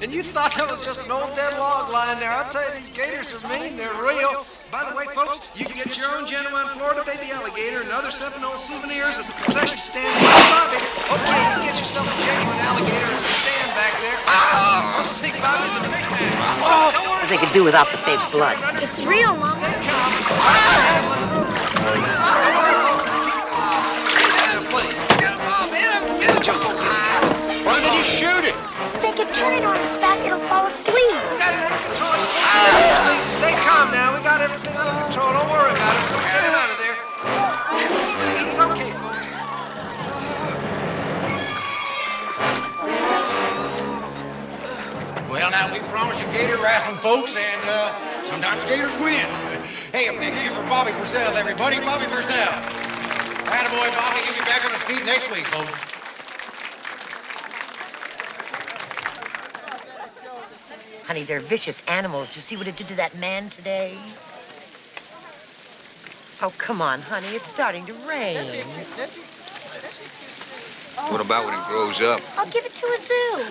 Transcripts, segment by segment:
And you thought that was just an old dead log lying there. I'll tell you, these gators are mean. They're real. By the way, folks, you can get your own genuine Florida baby alligator and other Seminole souvenirs at the concession stand in the lobby. Okay, you can get yourself a genuine alligator at the stand back there. I'll sneak Bobby's a big man. Oh, don't worry. They could do without the fake blood. It's real, Mama. Stay calm. Don't worry, folks. Sit down, please. Get him, Bob. Hit him. Get him, Jumbo. Why did he shoot it? They could turn it on his back, it'll fall asleep. We got it under control. Stay calm now. We got everything under control. Don't worry about it. We'll get him out of there. He's okay, folks. Well, now, we promise you gator wrestling, folks, and sometimes gators win. Hey, a big hand for Bobby Purcell, everybody. Bobby Purcell. Attaboy, Bobby. He'll be back on his feet next week, folks. Honey, they're vicious animals. Did you see what it did to that man today? Oh, come on, honey. It's starting to rain. What about when it grows up? I'll give it to a zoo.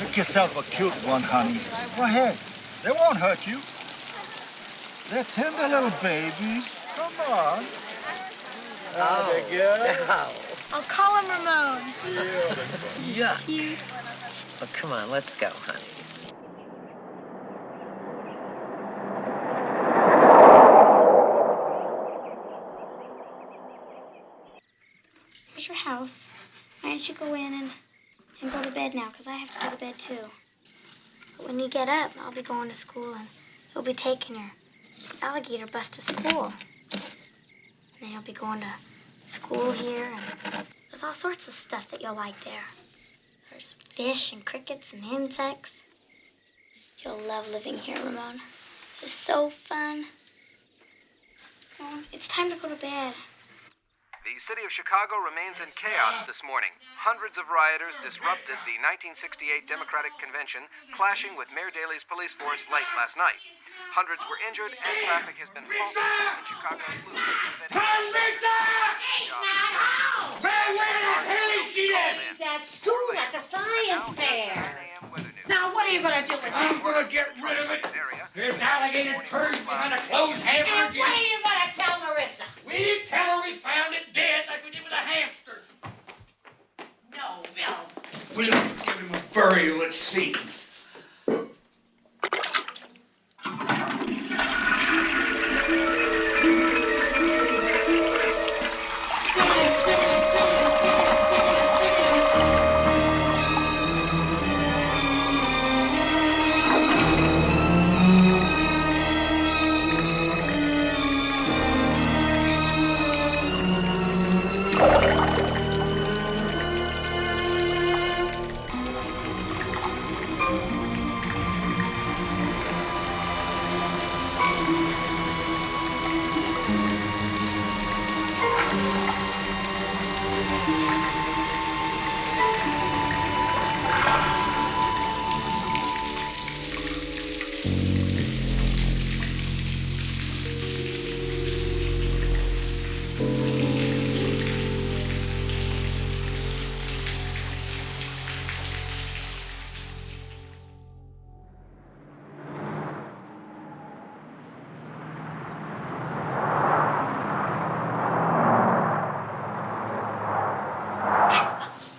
Pick yourself a cute one, honey. Go ahead. They won't hurt you. They're tender little babies. Come on. Oh, they're good. No. I'll call him Ramon. Yeah. Cute. Oh, come on. Let's go, honey. Here's your house. Why don't you go in and go to bed now, because I have to go to bed too. But when you get up, I'll be going to school and you'll be taking your alligator bus to school. And then you'll be going to school here, and there's all sorts of stuff that you'll like there. There's fish and crickets and insects. You'll love living here, Ramona. It's so fun. Oh, it's time to go to bed. The city of Chicago remains in chaos this morning. Hundreds of rioters disrupted the 1968 Democratic Convention, clashing with Mayor Daley's police force late last night. Hundreds were injured and traffic has been halted in Chicago's Blue. She's not home! Where the hell is she at? She's at school at the science fair. Now, what are you going to do with it? I'm going to get rid of it. This alligator turn's behind a closed hammer And again. what are you going to tell Marissa? We tell her we found it dead like we did with a hamster. No, Bill. We'll give him a burial at sea.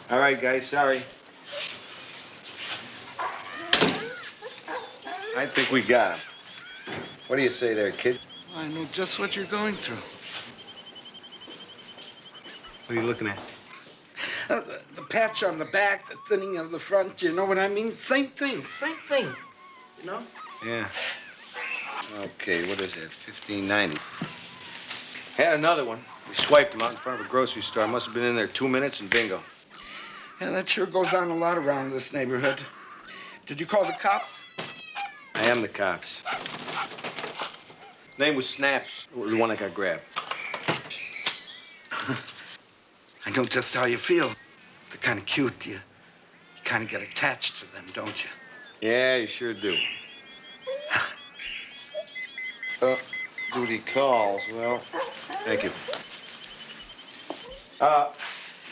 All right, guys, sorry. I think we got him. What do you say there, kid? I know just what you're going through. What are you looking at? The patch on the back, the thinning of the front, you know what I mean? Same thing, you know? Yeah. Okay, what is that? $15.90. Had another one. We swiped him out in front of a grocery store. Must have been in there 2 minutes and bingo. Yeah, that sure goes on a lot around this neighborhood. Did you call the cops? I am the cops. Name was Snaps, the one that got grabbed. I know just how you feel. They're kind of cute. You kind of get attached to them, don't you? Yeah, you sure do. Duty calls. Well, thank you.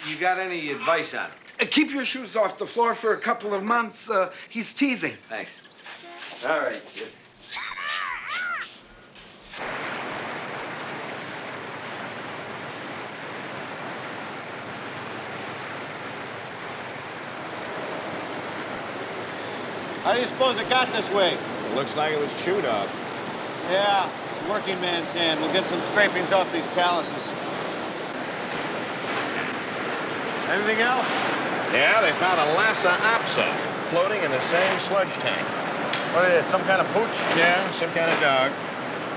You got any advice on it? Keep your shoes off the floor for a couple of months. He's teething. Thanks. All right, kid. How do you suppose it got this way? It looks like it was chewed up. Yeah, it's working man's hand. We'll get some scrapings off these calluses. Anything else? Yeah, they found a Lhasa apsa floating in the same sludge tank. What is it, some kind of pooch? Yeah, some kind of dog.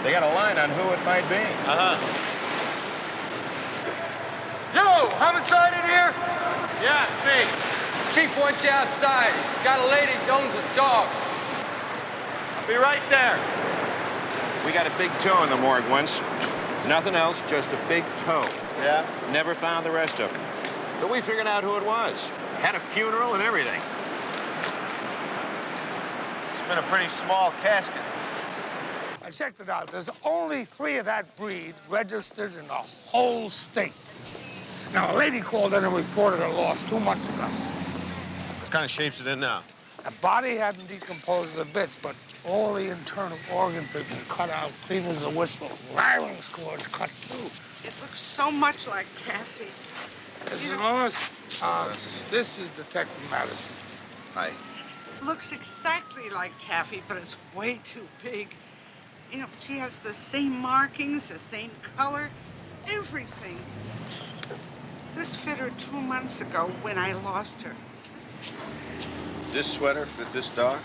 They got a line on who it might be. Uh-huh. Yo, homicide in here? Yeah, it's me. Chief wants you outside. He's got a lady who owns a dog. I'll be right there. We got a big toe in the morgue once. Nothing else, just a big toe. Yeah? Never found the rest of them. But we figured out who it was. Had a funeral and everything. It's been a pretty small casket. I checked it out. There's only 3 of that breed registered in the whole state. Now, a lady called in and reported a loss 2 months ago. What kind of shape's it in now? The body hadn't decomposed a bit, but all the internal organs had been cut out, clean as a whistle. Larynx cords cut too. It looks so much like taffy. This is Lois. This is Detective Madison. Hi. Looks exactly like taffy, but it's way too big. You know, she has the same markings, the same color, everything. This fit her 2 months ago when I lost her. This sweater fit this dog?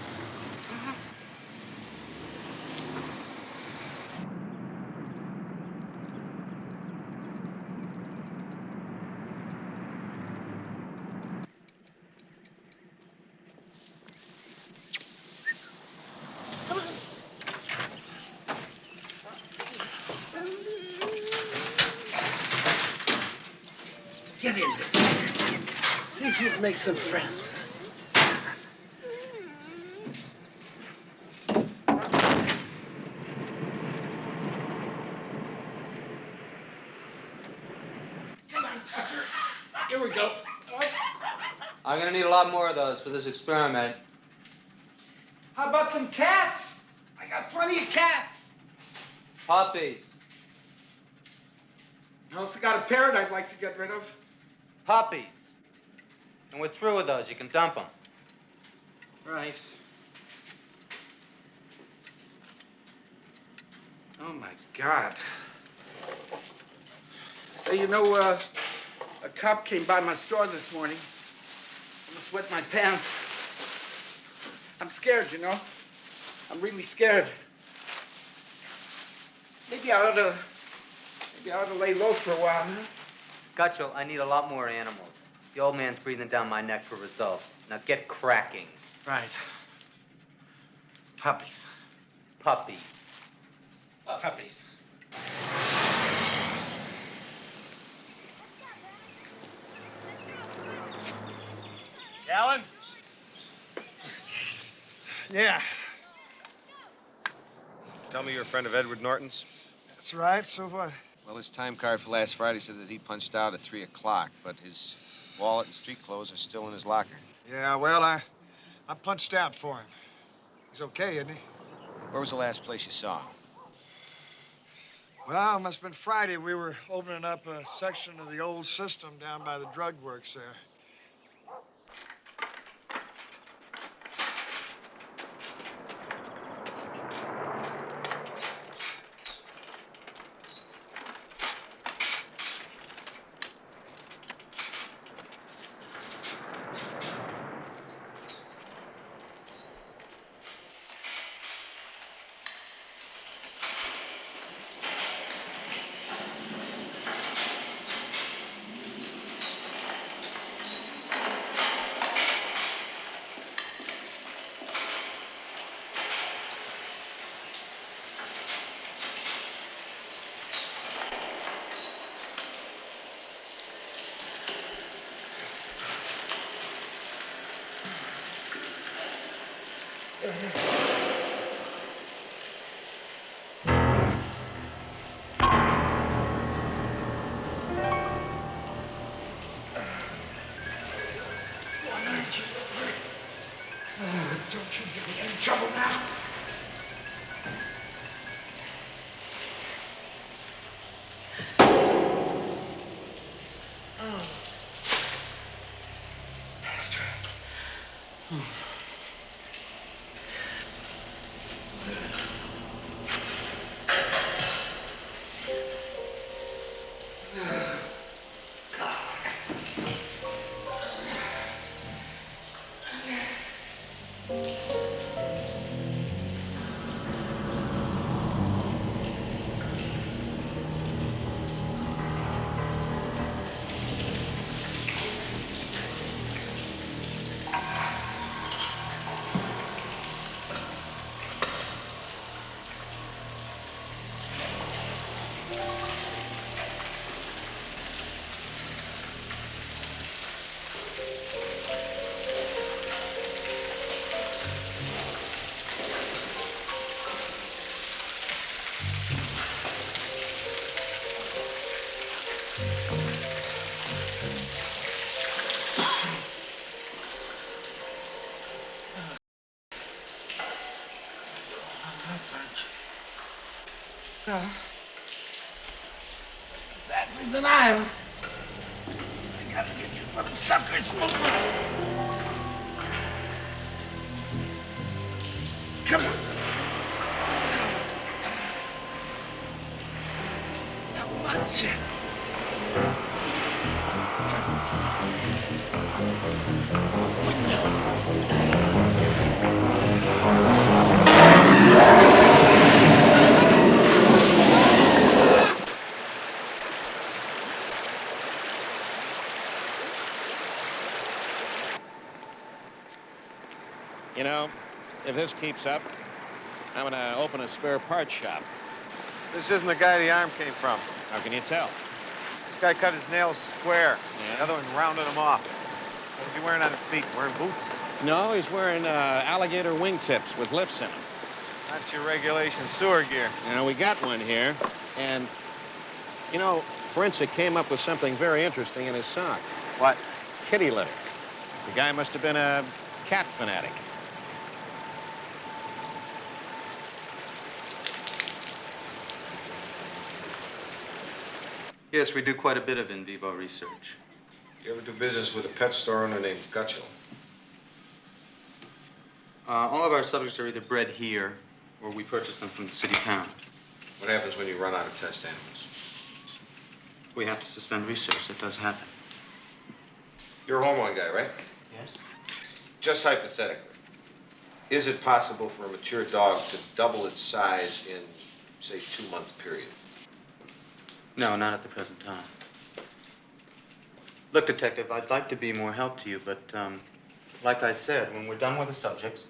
Get in here. See if you can make some friends. Come on, Tucker. Here we go. I'm gonna need a lot more of those for this experiment. How about some cats? I got plenty of cats. Puppies. I also got a parrot I'd like to get rid of. Puppies. And we're through with those. You can dump them. Right. Oh, my God. Say, you know, a cop came by my store this morning. Almost wet my pants. I'm scared, you know. I'm really scared. Maybe I ought to lay low for a while, huh? Gazzo, I need a lot more animals. The old man's breathing down my neck for results. Now get cracking. Right. Puppies. Puppies. Puppies. Alan? Yeah. Tell me you're a friend of Edward Norton's? That's right. So what? Well, his time card for last Friday said that he punched out at 3 o'clock, but his wallet and street clothes are still in his locker. Yeah, well, I punched out for him. He's okay, isn't he? Where was the last place you saw him? Well, it must have been Friday. We were opening up a section of the old system down by the drug works there. Don't you get me in any trouble now. Exactly denial. I gotta get you mother suckers moving. Come on. Now watch it. You know, if this keeps up, I'm gonna open a spare parts shop. This isn't the guy the arm came from. How can you tell? This guy cut his nails square. Yeah. The other one rounded them off. What was he wearing on his feet? Wearing boots? No, he's wearing alligator wingtips with lifts in them. That's your regulation sewer gear. Now, we got one here, and, you know, Forensic came up with something very interesting in his sock. What? Kitty litter. The guy must have been a cat fanatic. Yes, we do quite a bit of in vivo research. You ever do business with a pet store owner named Gazzo? All of our subjects are either bred here or we purchase them from the city pound. What happens when you run out of test animals? We have to suspend research. That does happen. You're a hormone guy, right? Yes. Just hypothetically, is it possible for a mature dog to double its size in, say, 2-month period? No, not at the present time. Look, Detective, I'd like to be more help to you, but like I said, when we're done with the subjects,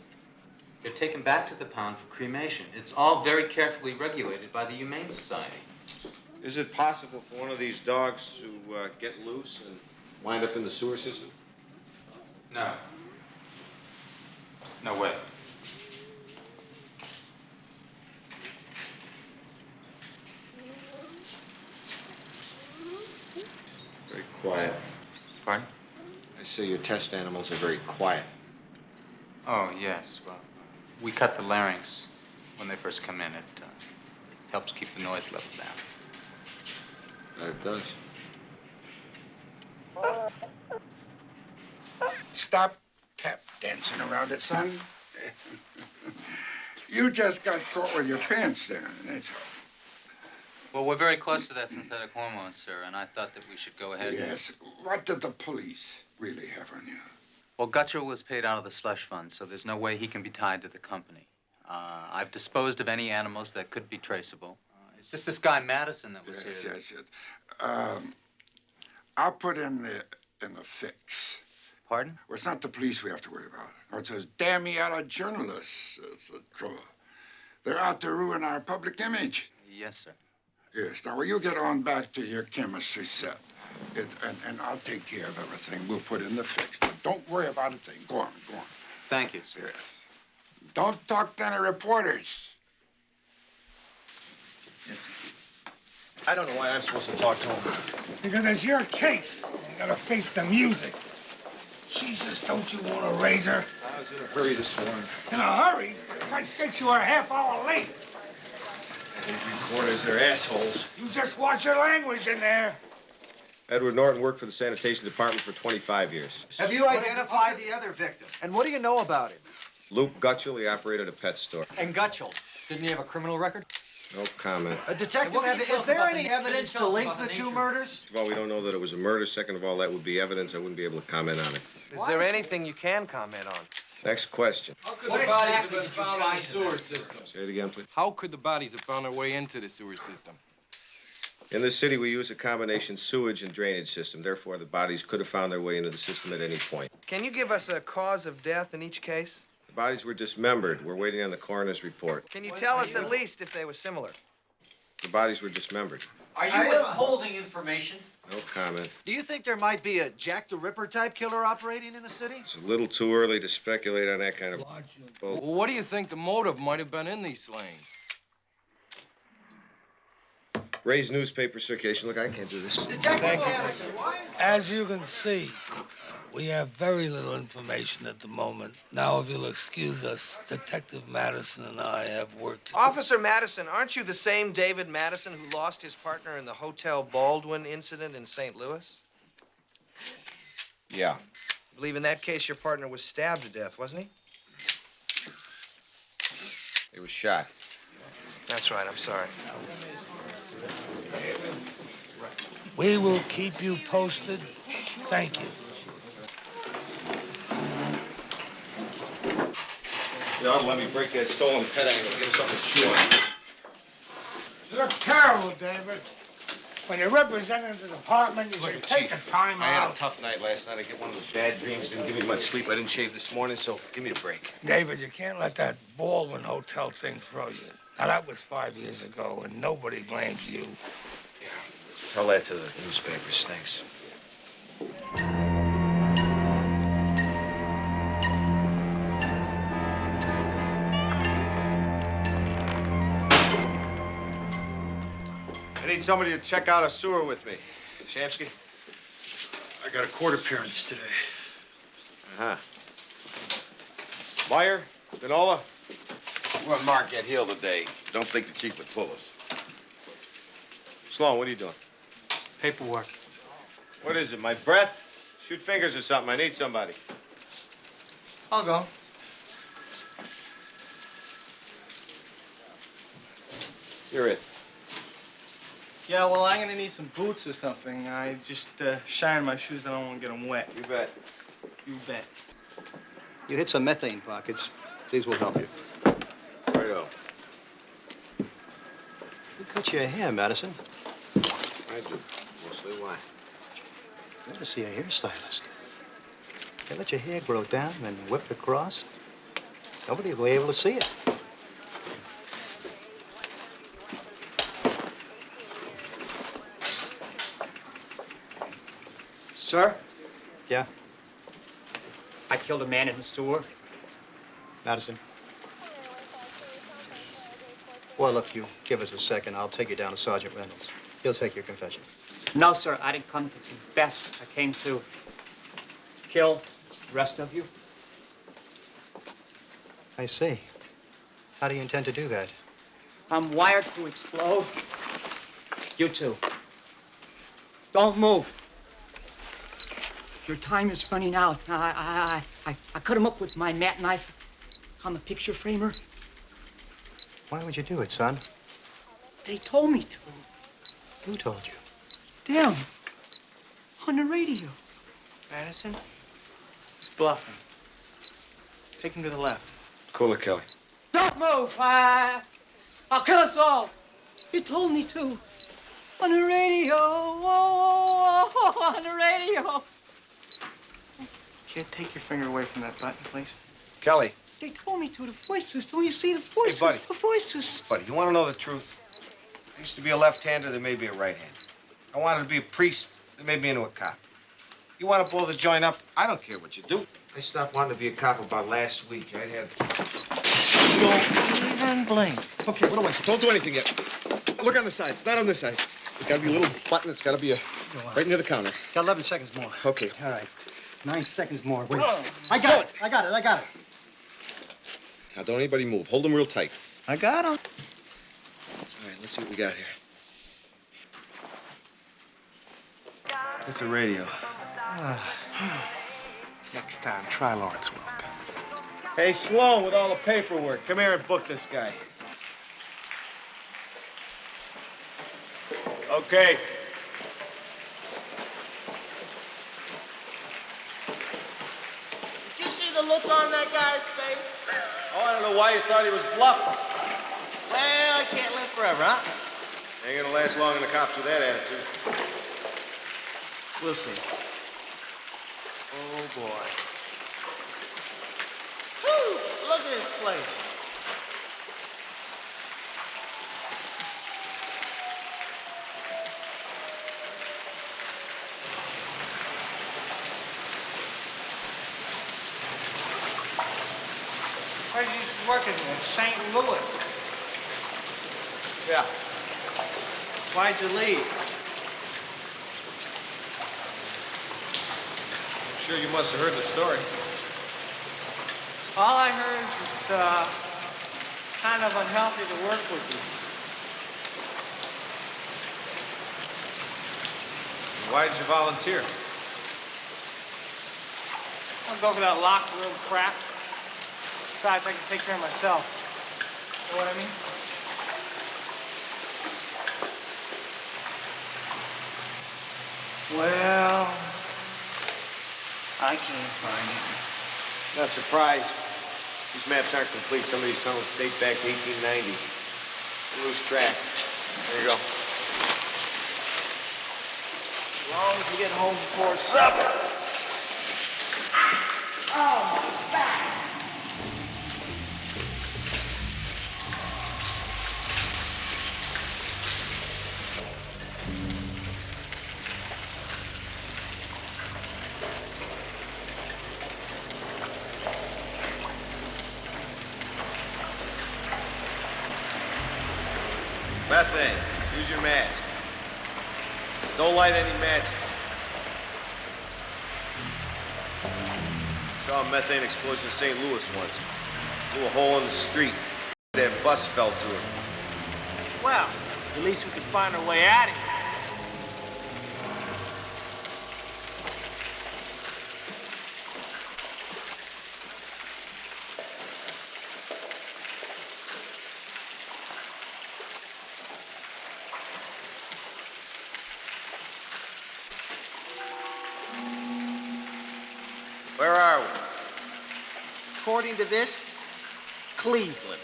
they're taken back to the pound for cremation. It's all very carefully regulated by the Humane Society. Is it possible for one of these dogs to get loose and wind up in the sewer system? No. No way. Very quiet. Pardon? I say your test animals are very quiet. Oh, yes. Well, we cut the larynx when they first come in. It helps keep the noise level down. It does. Stop tap dancing around it, son. You just got caught with your pants down. That's Well, we're very close to that synthetic hormone, sir, and I thought that we should go ahead. Yes. What did the police really have on you? Well, Gutcher was paid out of the slush fund, so there's no way he can be tied to the company. I've disposed of any animals that could be traceable. It's just this guy Madison that was here. Yes. I'll put in the fix. Pardon? Well, it's not the police we have to worry about. No, it's those damn yellow journalists. That's the trouble. They're out to ruin our public image. Yes, sir. Yes. Now, will you get on back to your chemistry set? And I'll take care of everything. We'll put in the fix. But don't worry about a thing. Go on. Thank you, sir. Yes. Don't talk to any reporters. Yes, sir. I don't know why I'm supposed to talk to him. Because it's your case. You gotta face the music. Jesus, don't you want a razor? I was in a hurry this morning. In a hurry? For Christ's sake, you were a half hour late. These reporters, they're assholes. You just watch your language in there. Edward Norton worked for the sanitation department for 25 years. Have you identified the other victim? And what do you know about him? Luke Gutchell, he operated a pet store. And Gutchell, didn't he have a criminal record? No comment. Detective, is there any evidence to link the two murders? First of all, we don't know that it was a murder. Second of all, that would be evidence. I wouldn't be able to comment on it. Is there anything you can comment on? Next question. How could the bodies have been found in the sewer system? Say it again, please. How could the bodies have found their way into the sewer system? In this city, we use a combination sewage and drainage system. Therefore, the bodies could have found their way into the system at any point. Can you give us a cause of death in each case? The bodies were dismembered. We're waiting on the coroner's report. Can you tell us at least if they were similar? The bodies were dismembered. Are you withholding information? No comment. Do you think there might be a Jack the Ripper type killer operating in the city? It's a little too early to speculate on that kind of... Well, what do you think the motive might have been in these slayings? Raise newspaper circulation. Look, I can't do this. As you can see, we have very little information at the moment. Now, if you'll excuse us, Detective Madison and I have work to do. Officer Madison, aren't you the same David Madison who lost his partner in the Hotel Baldwin incident in St. Louis? Yeah. I believe in that case your partner was stabbed to death, wasn't he? He was shot. That's right, I'm sorry. We will keep you posted. Thank you. You ought to let me break that stolen pet angle. Get us something to chew on. You look terrible, David. When you're representing the department, you should take the time I had out. a tough night last night. I get one of those bad dreams. Didn't give me much sleep. I didn't shave this morning, so give me a break. David, you can't let that Baldwin Hotel thing throw you. Now, that was 5 years ago, and nobody blames you. Tell that to the newspapers. Thanks. I need somebody to check out a sewer with me. Shamsky? I got a court appearance today. Uh-huh. Meyer? Denola? We're on Marquette Hill today. Don't think the chief would pull us. Sloan, what are you doing? Paperwork. What is it, my breath? Shoot fingers or something. I need somebody. I'll go. You're it. Yeah, well, I'm gonna need some boots or something. I just shine my shoes. I don't want to get them wet. You bet. You bet. You hit some methane pockets. These will help you. Righto. Who cut your hair, Madison? I do. Mostly. Why? I want to see a hairstylist. You let your hair grow down and whip across. Nobody will be able to see it. Sir? Yeah? I killed a man in the sewer. Madison? Well, if you give us a second, I'll take you down to Sergeant Reynolds. He'll take your confession. No, sir. I didn't come to confess. I came to kill the rest of you. I see. How do you intend to do that? I'm wired to explode. You too. Don't move. Your time is running out. I cut him up with my mat knife. I'm a picture framer. Why would you do it, son? They told me to. Who told you? Damn. On the radio. Madison? He's bluffing. Take him to the left. Cool it, Kelly. Don't move. I'll kill us all. You told me to. On the radio. Oh, on the radio. Kid, take your finger away from that button, please. Kelly. They told me to. The voices. Don't you see the voices? Hey, buddy. The voices. Buddy, you want to know the truth? I used to be a left-hander. There may be a right-hander. I wanted to be a priest. They made me into a cop. You want to blow the joint up? I don't care what you do. I stopped wanting to be a cop about last week. I'd have... Don't even blink. Okay, what do I say? Don't do anything yet. Look on the side. It's not on this side. There's got to be a little button. It's got to be right near the counter. Got 11 seconds more. Okay. All right. 9 seconds more. Wait. I got it. Now, don't anybody move. Hold them real tight. I got him. All right, let's see what we got here. It's a radio. Next time, try Lawrence Welk. Hey, Sloan, with all the paperwork, come here and book this guy. Okay. Did you see the look on that guy's face? Oh, I don't know why you thought he was bluffing. Well, I can't live forever, huh? Ain't gonna last long in the cops with that attitude. We'll see. Oh, boy. Whew, look at this place. Where's he working in St. Louis? Yeah. Why'd you leave? I'm sure you must have heard the story. All I heard is it's kind of unhealthy to work with you. Why did you volunteer? I'll go for that locker room crap. Besides, I can take care of myself. You know what I mean? Well, I can't find it. Not surprised. These maps aren't complete. Some of these tunnels date back to 1890. We lose track. There you go. As long as we get home before supper. Oh, my back. Methane, use your mask. Don't light any matches. Saw a methane explosion in St. Louis once. Blew a hole in the street. That bus fell through it. Well, at least we could find our way out of here. Where are we? According to this, Cleveland.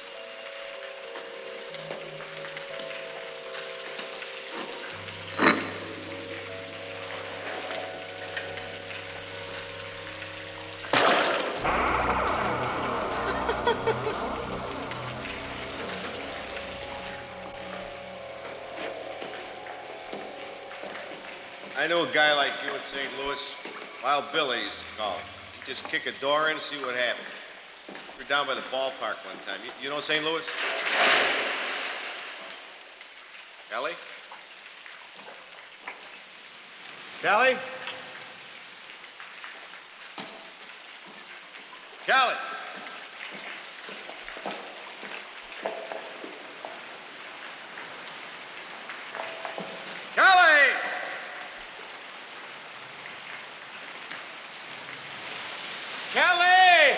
I knew a guy like you in St. Louis. Wild Bill, I used to call him. He'd just kick a door in and see what happened. We were down by the ballpark one time. You know St. Louis? Kelly? Kelly? Kelly! Kelly! Kelly!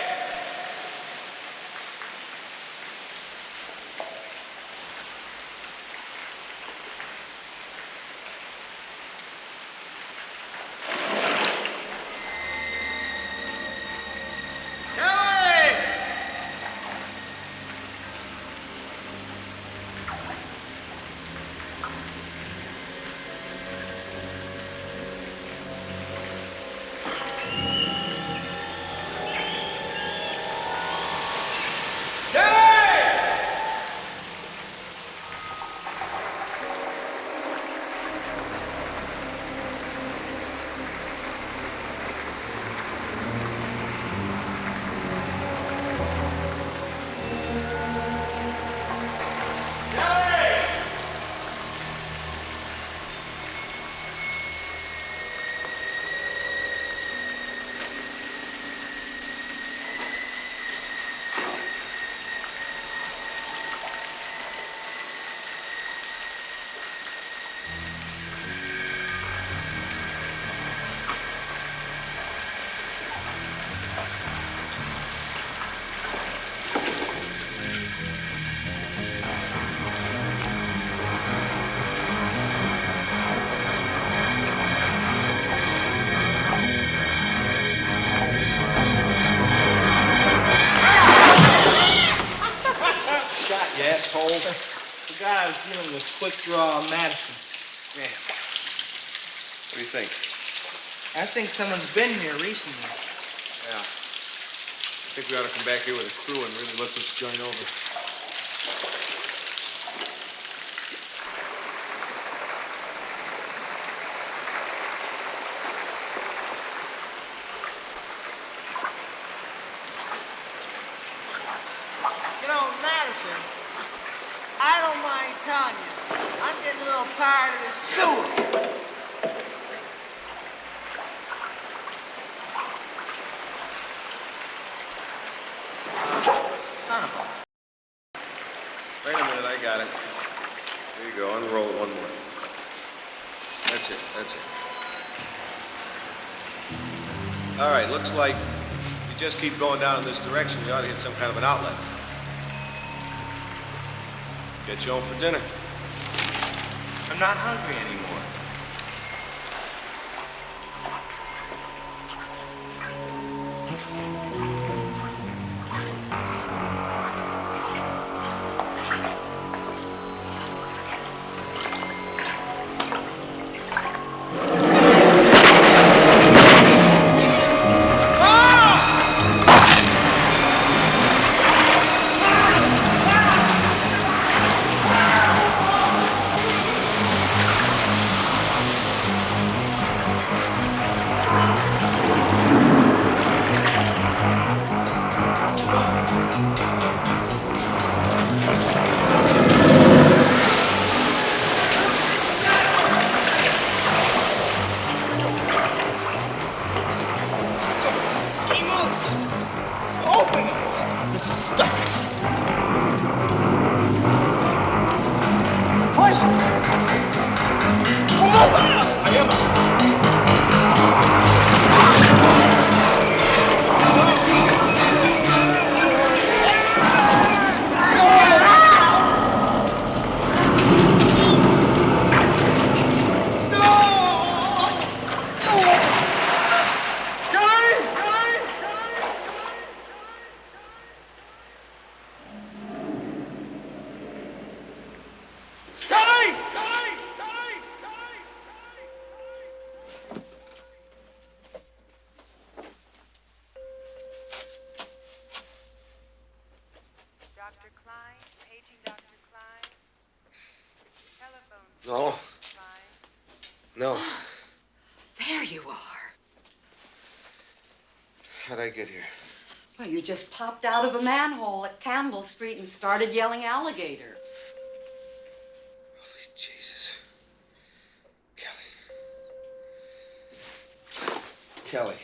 Kelly! dealing with quick draw Madison. Yeah. What do you think? I think someone's been here recently. Yeah. I think we ought to come back here with a crew and really look this joint over. You know, Madison, I don't mind telling you, I'm getting a little tired of this sewer. Son of a... Wait a minute, I got it. There you go, unroll it one more. That's it, that's it. All right, looks like if you just keep going down in this direction, you ought to hit some kind of an outlet. Get you home for dinner. I'm not hungry anymore. No. No. There you are. How'd I get here? Well, you just popped out of a manhole at Campbell Street and started yelling alligator. Holy Jesus. Kelly.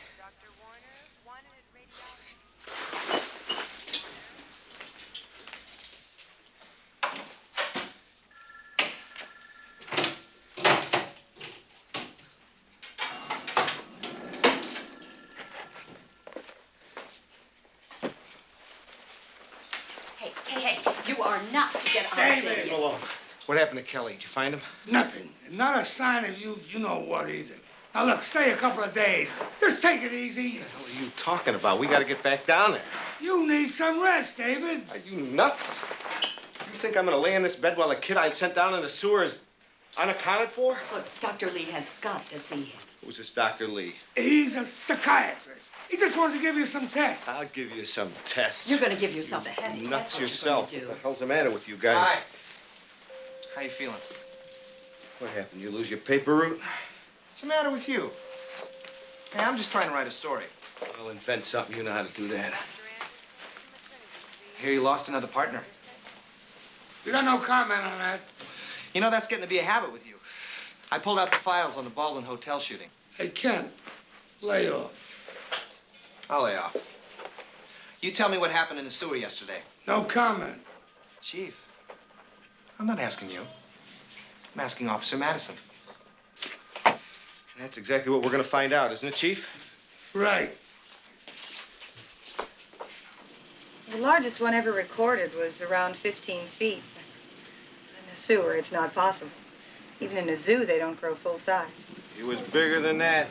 Hey, you are not to get on Stay there. there. Leave him alone. What happened to Kelly? Did you find him? Nothing. And not a sign of you know what either. Now look, stay a couple of days. Just take it easy. What the hell are you talking about? We got to get back down there. You need some rest, David. Are you nuts? You think I'm going to lay in this bed while the kid I sent down in the sewer is unaccounted for? Look, Dr. Lee has got to see him. Who's this Dr. Lee? He's a psychiatrist. He just wants to give you some tests. I'll give you some tests. You're going to give yourself a head. Nuts yourself. What the hell's the matter with you guys? Hi. How you feeling? What happened? You lose your paper route? What's the matter with you? Hey, I'm just trying to write a story. I'll invent something. You know how to do that. Hear you lost another partner. You got no comment on that? You know, that's getting to be a habit with you. I pulled out the files on the Baldwin Hotel shooting. Hey, Ken, lay off. I'll lay off. You tell me what happened in the sewer yesterday. No comment. Chief, I'm not asking you. I'm asking Officer Madison. And that's exactly what we're going to find out, isn't it, Chief? Right. The largest one ever recorded was around 15 feet. In a sewer, it's not possible. Even in a zoo, they don't grow full size. He was bigger than that.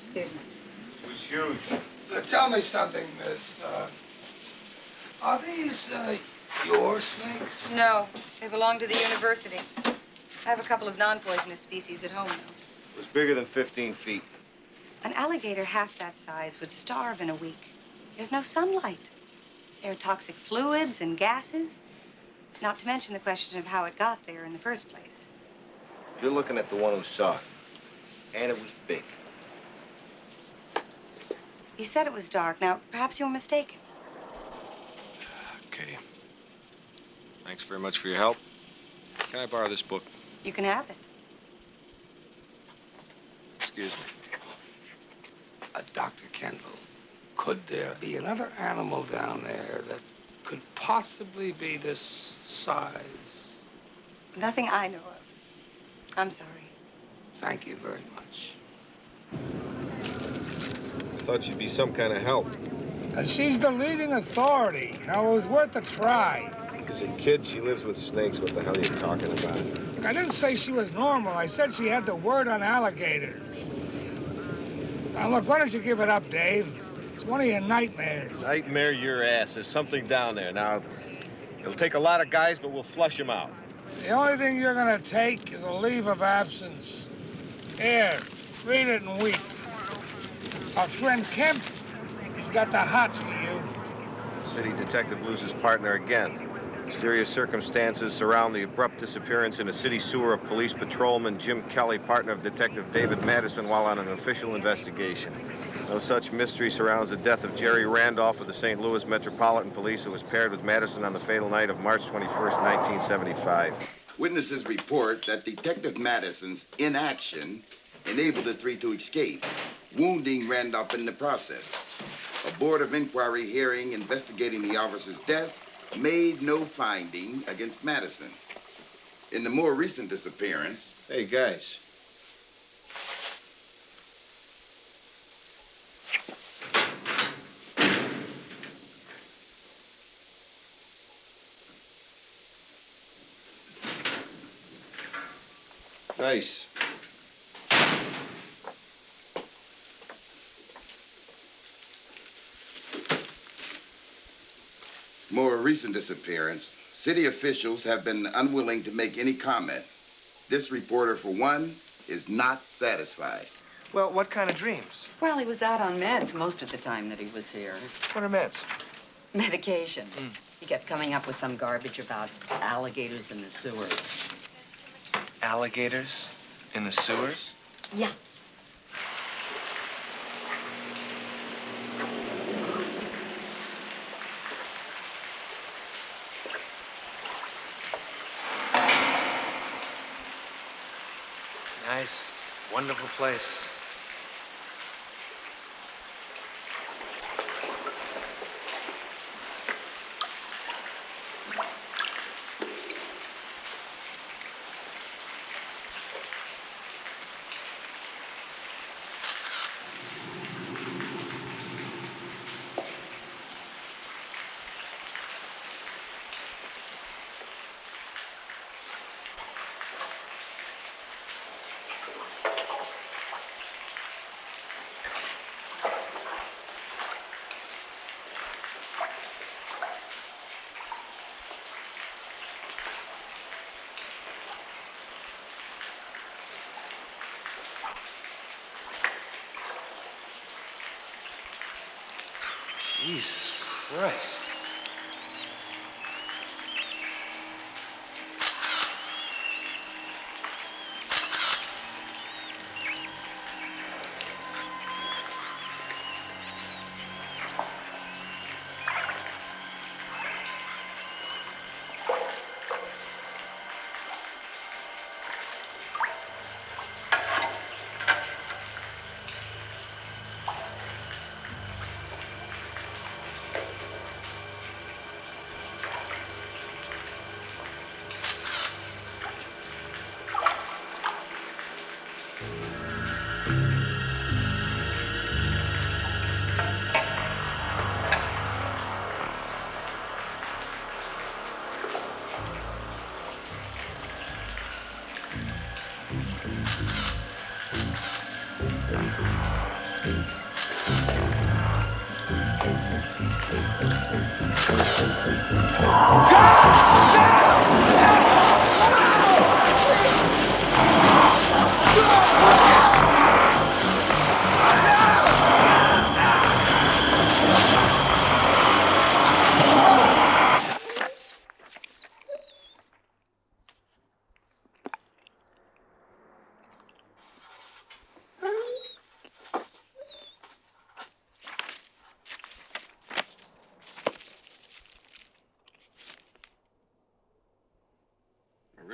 Excuse me. He was huge. Tell me something, miss. Are these Your snakes? No, they belong to the university. I have a couple of non-poisonous species at home, though. It was bigger than 15 feet. An alligator half that size would starve in a week. There's no sunlight. There are toxic fluids and gases, not to mention the question of how it got there in the first place. You're looking at the one who saw it. And it was big. You said it was dark. Now, perhaps you were mistaken. Okay. Thanks very much for your help. Can I borrow this book? You can have it. Excuse me. Dr. Kendall, could there be another animal down there that could possibly be this size? Nothing I know of. I'm sorry. Thank you very much. I thought you'd be some kind of help. She's the leading authority. Now, it was worth a try. As a kid, she lives with snakes. What the hell are you talking about? Look, I didn't say she was normal. I said she had the word on alligators. Now, look, why don't you give it up, Dave? It's one of your nightmares. Nightmare your ass. There's something down there. Now, it'll take a lot of guys, but we'll flush them out. The only thing you're gonna take is a leave of absence. Here, read it and weep. Our friend Kemp, he's got the hots for you. City detective loses partner again. Mysterious circumstances surround the abrupt disappearance in a city sewer of police patrolman Jim Kelly, partner of Detective David Madison, while on an official investigation. No such mystery surrounds the death of Jerry Randolph of the St. Louis Metropolitan Police, who was paired with Madison on the fatal night of March 21st, 1975. Witnesses report that Detective Madison's inaction enabled the three to escape, wounding Randolph in the process. A board of inquiry hearing investigating the officer's death made no finding against Madison. In the more recent disappearance... Hey, guys. Nice. More recent disappearance, city officials have been unwilling to make any comment. This reporter, for one, is not satisfied. Well, what kind of dreams? Well, he was out on meds most of the time that he was here. What are meds? Medication. He kept coming up with some garbage about alligators in the sewers. Alligators in the sewers? Yeah. Nice, wonderful place. Jesus Christ.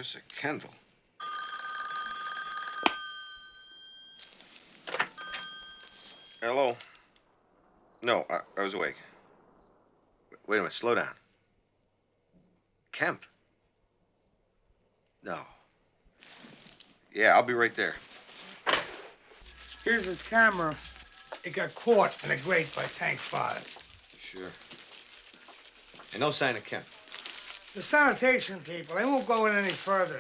Marissa Kendall. Hello? No, I was awake. Wait a minute, slow down. Kemp? No. Yeah, I'll be right there. Here's his camera. It got caught in a grate by tank fire. Sure. And no sign of Kemp. The sanitation people, they won't go in any further.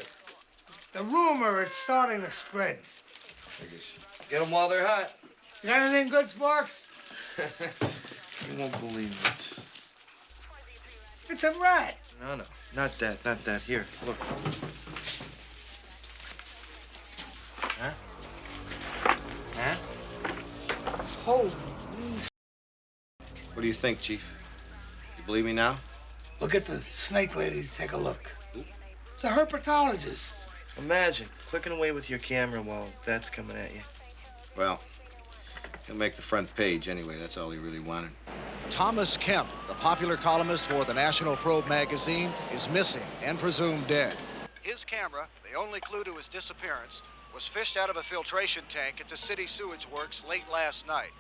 The rumor, it's starting to spread. Get them while they're hot. You got anything good, Sparks? You won't believe it. It's a rat. No, not that. Here, look. Huh? Huh? Holy. What do you think, Chief? You believe me now? We'll get the snake lady to take a look. The herpetologist. Imagine clicking away with your camera while that's coming at you. Well, he'll make the front page anyway. That's all he really wanted. Thomas Kemp, the popular columnist for the National Probe magazine, is missing and presumed dead. His camera, the only clue to his disappearance, was fished out of a filtration tank at the city sewage works late last night.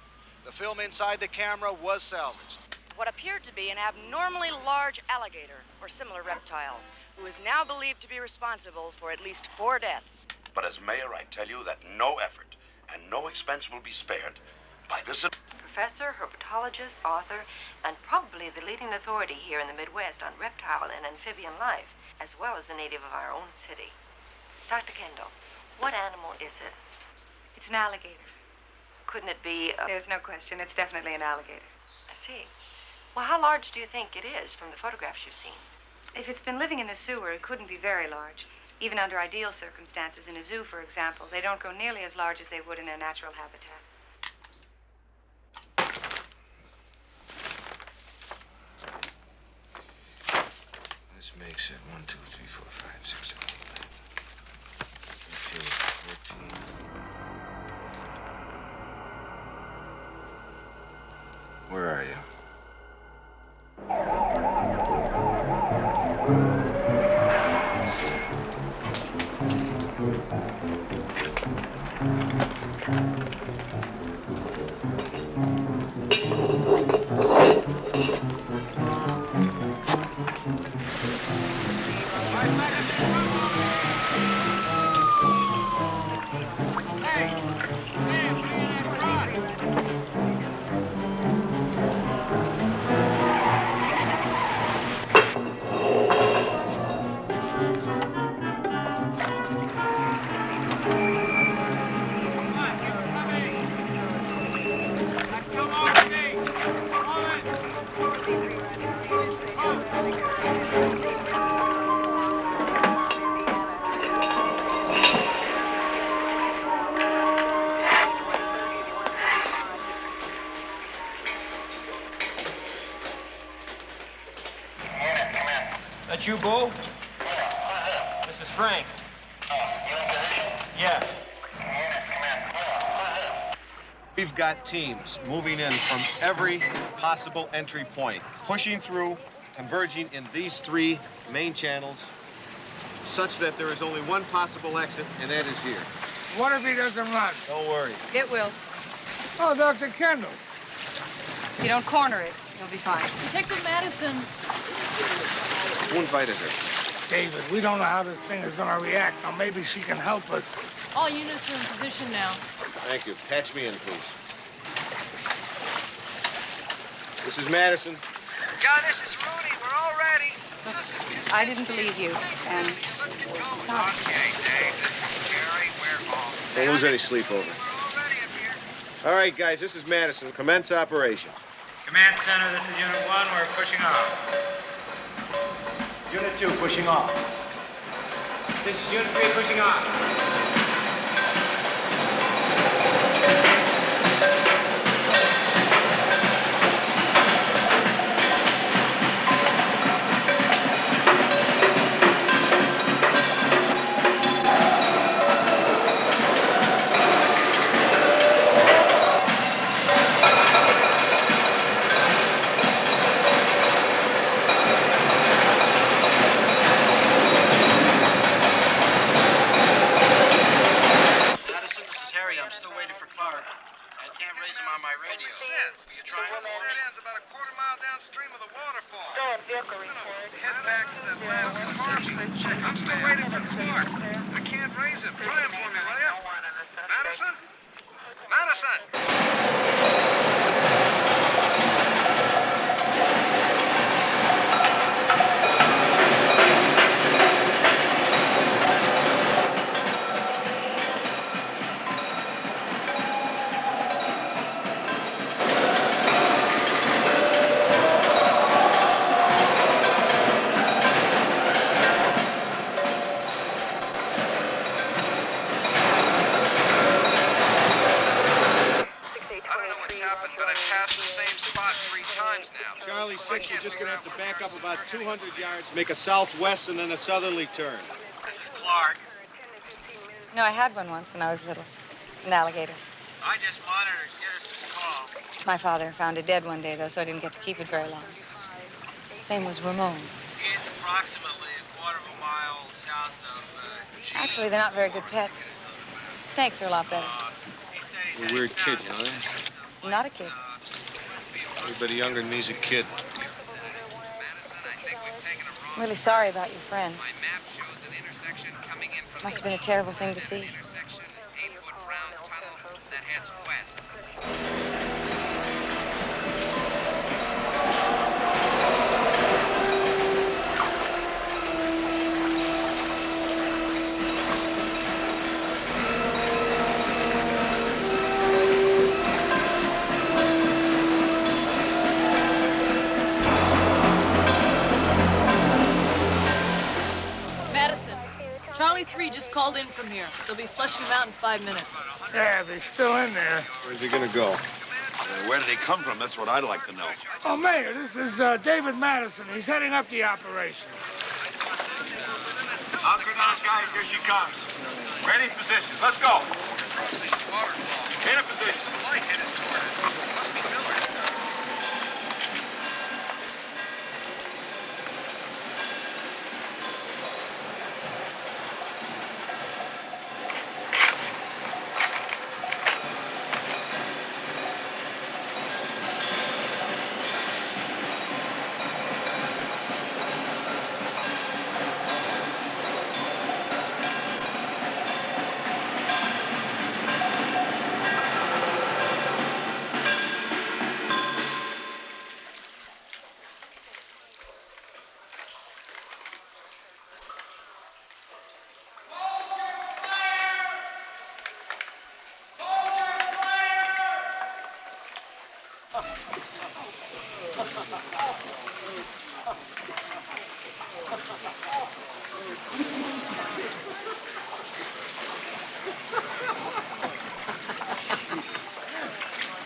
The film inside the camera was salvaged. What appeared to be an abnormally large alligator or similar reptile, who is now believed to be responsible for at least 4 deaths. But as mayor, I tell you that no effort and no expense will be spared by this. Professor, herpetologist, author, and probably the leading authority here in the Midwest on reptile and amphibian life, as well as a native of our own city. Dr. Kendall, what animal is it? It's an alligator. Couldn't it be There's no question. It's definitely an alligator. I see. Well, how large do you think it is from the photographs you've seen? If it's been living in a sewer, it couldn't be very large. Even under ideal circumstances, in a zoo, for example, they don't grow nearly as large as they would in their natural habitat. This makes it 1, 2, 3, 4, 5, 6, 7, 8, 9, 10, 14. Where are you? That you, Bo? This is Frank. Yeah. We've got teams moving in from every possible entry point, pushing through, converging in these 3 main channels, such that there is only one possible exit, and that is here. What if he doesn't run? Don't worry. It will. Oh, Dr. Kendall. If you don't corner it, you'll be fine. Detective Madison. Who invited her? David, we don't know how this thing is going to react. Now, maybe she can help us. All units are in position now. Thank you. Patch me in, please. This is Madison. John, this is Rooney. We're all ready. I didn't believe you, and I'm sorry. Okay, Dave, this is Jerry. We're all Don't lose any sleep over. All right, guys, this is Madison. Commence operation. Command Center, this is Unit 1. We're pushing off. Unit 2, pushing off. This is Unit 3 pushing off. I'm still waiting for Clark. I can't raise him. Try him for me, will you? Madison? Madison! Charlie 6, you're just going to have to back up about 200 yards, make a southwest, and then a southerly turn. This is Clark. No, I had one once when I was little. An alligator. I just monitored Gidderson's call. My father found it dead one day, though, so I didn't get to keep it very long. His name was Ramon. It's approximately a quarter of a mile south of Actually, they're not very good pets. Snakes are a lot better. You're a weird kid, you know that? I'm not a kid. Everybody younger than me's a kid. I'm really sorry about your friend. Must have been a terrible thing to see. Charlie 3 just called in from here. They'll be flushing him out in 5 minutes. Yeah, they're still in there. Where's he gonna go? Where did he come from? That's what I'd like to know. Oh, Mayor, this is David Madison. He's heading up the operation. Hunker down, guys. Here she comes. Ready positions. Let's go. In a position. Light headed toward us. Must be Miller.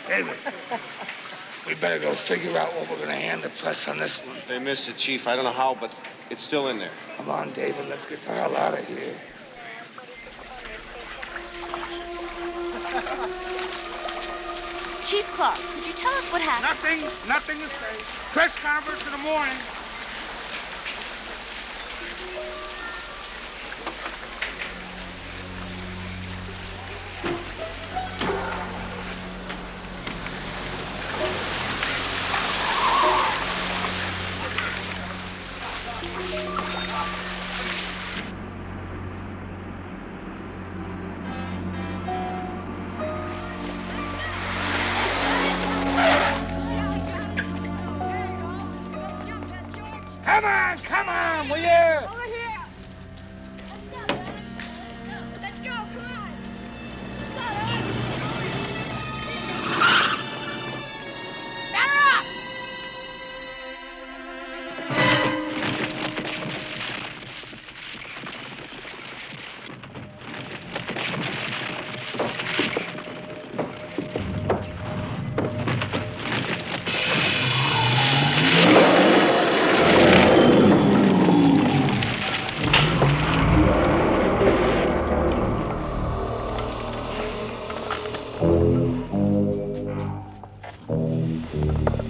David, we better go figure out what we're gonna hand the press on this one. They missed it, Chief. I don't know how, but it's still in there. Come on, David, let's get the hell out of here. Chief Clark, could you tell us what happened? Nothing to say. Press conference in the morning. Come on, will you? Over here. Let's go, come on. Batter up!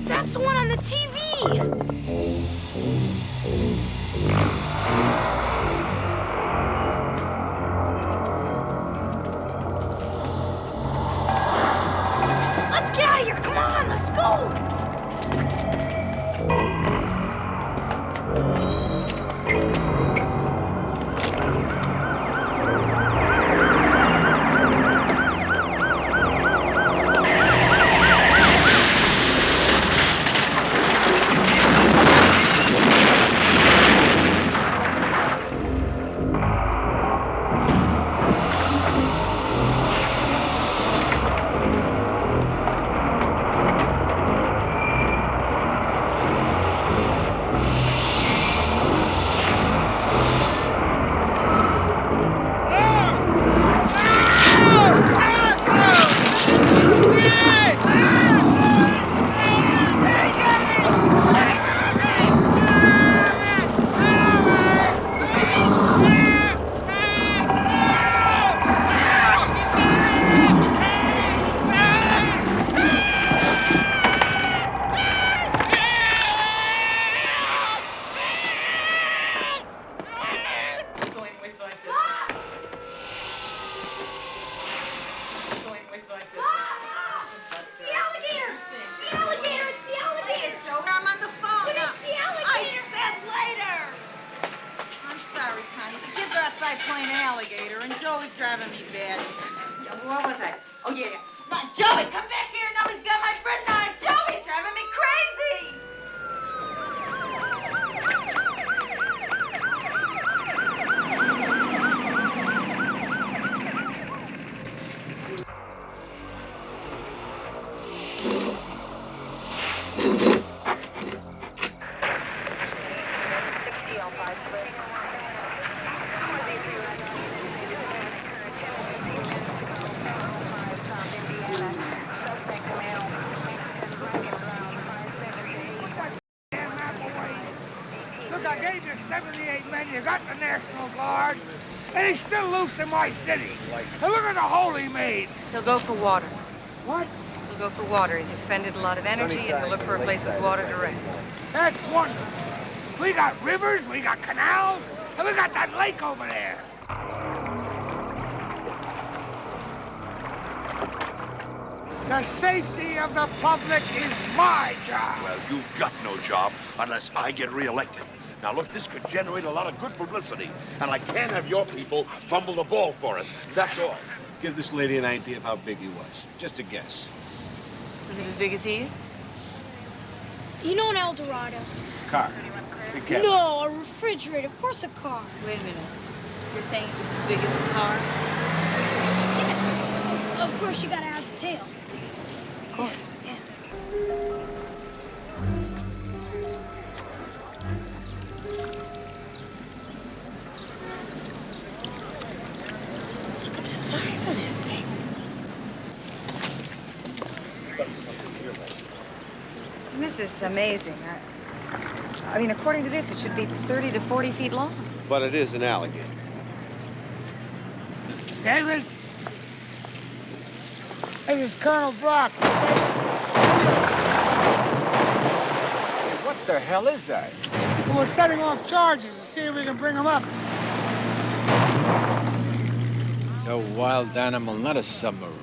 That's the one on the TV. Let's get out of here. Come on, let's go. Playing Alligator, and Joe is driving me bad. What was I? Oh, yeah. Now, Joey, come back here. Now he's got my bread knife. Joey's driving me crazy. Look, I gave you 78 men, you got the National Guard, and he's still loose in my city. And look at the hole he made. He'll go for water. What? He'll go for water. He's expended a lot of energy, and he'll look for a place with water to rest. That's wonderful. We got rivers, we got canals, and we got that lake over there. The safety of the public is my job. Well, you've got no job unless I get reelected. Now, look, this could generate a lot of good publicity, and I can't have your people fumble the ball for us. That's all. Give this lady an idea of how big he was. Just a guess. Is it as big as he is? You know an El Dorado? Car. Big cabin. No, a refrigerator. Of course a car. Wait a minute. You're saying it was as big as a car? Yeah. Of course you gotta add the tail. Of course. Yeah. Look at the size of this thing. This is amazing. I mean, according to this, it should be 30 to 40 feet long. But it is an alligator. David, this is Colonel Brock. What the hell is that? We're setting off charges to see if we can bring him up. It's a wild animal, not a submarine.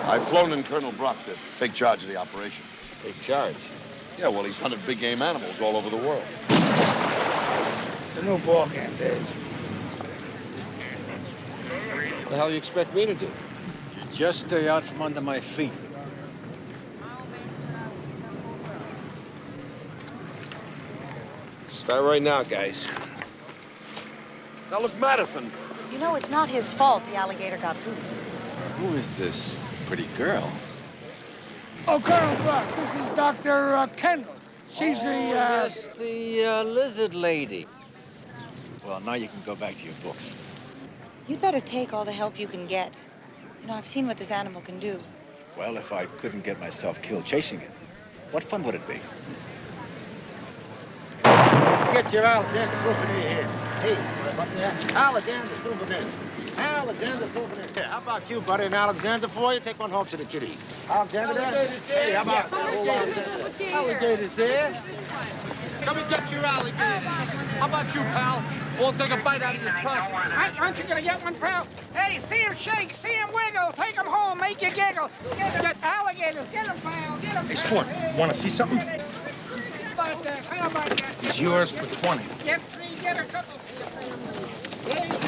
I've flown in Colonel Brock to take charge of the operation. Take charge? Yeah, well, he's hunted big game animals all over the world. It's a new ball game, Dave. What the hell do you expect me to do? You just stay out from under my feet. Start right now, guys. Now, look, Madison. You know, it's not his fault the alligator got loose. Who is this pretty girl? Oh, Colonel Brock, this is Dr. Kendall. She's Yes, the lizard lady. Well, now you can go back to your books. You'd better take all the help you can get. You know, I've seen what this animal can do. Well, if I couldn't get myself killed chasing it, what fun would it be? Get your Alligator souvenir here. Hey, Alligator souvenir. Alexander's over there. Here, how about you, buddy? And Alexander for you? Take one home to the kitty. Alexander there? Hey, how about Alligator's there? Come and get your alligators. How about you, pal? We'll take a bite out of your pocket. Aren't you gonna get one, pal? Hey, see him shake, see him wiggle, take him home, make you giggle. Get alligators, get him, pal, get him. Hey, Sport, wanna see something? How about that? He's yours for 20. Get three, get a couple.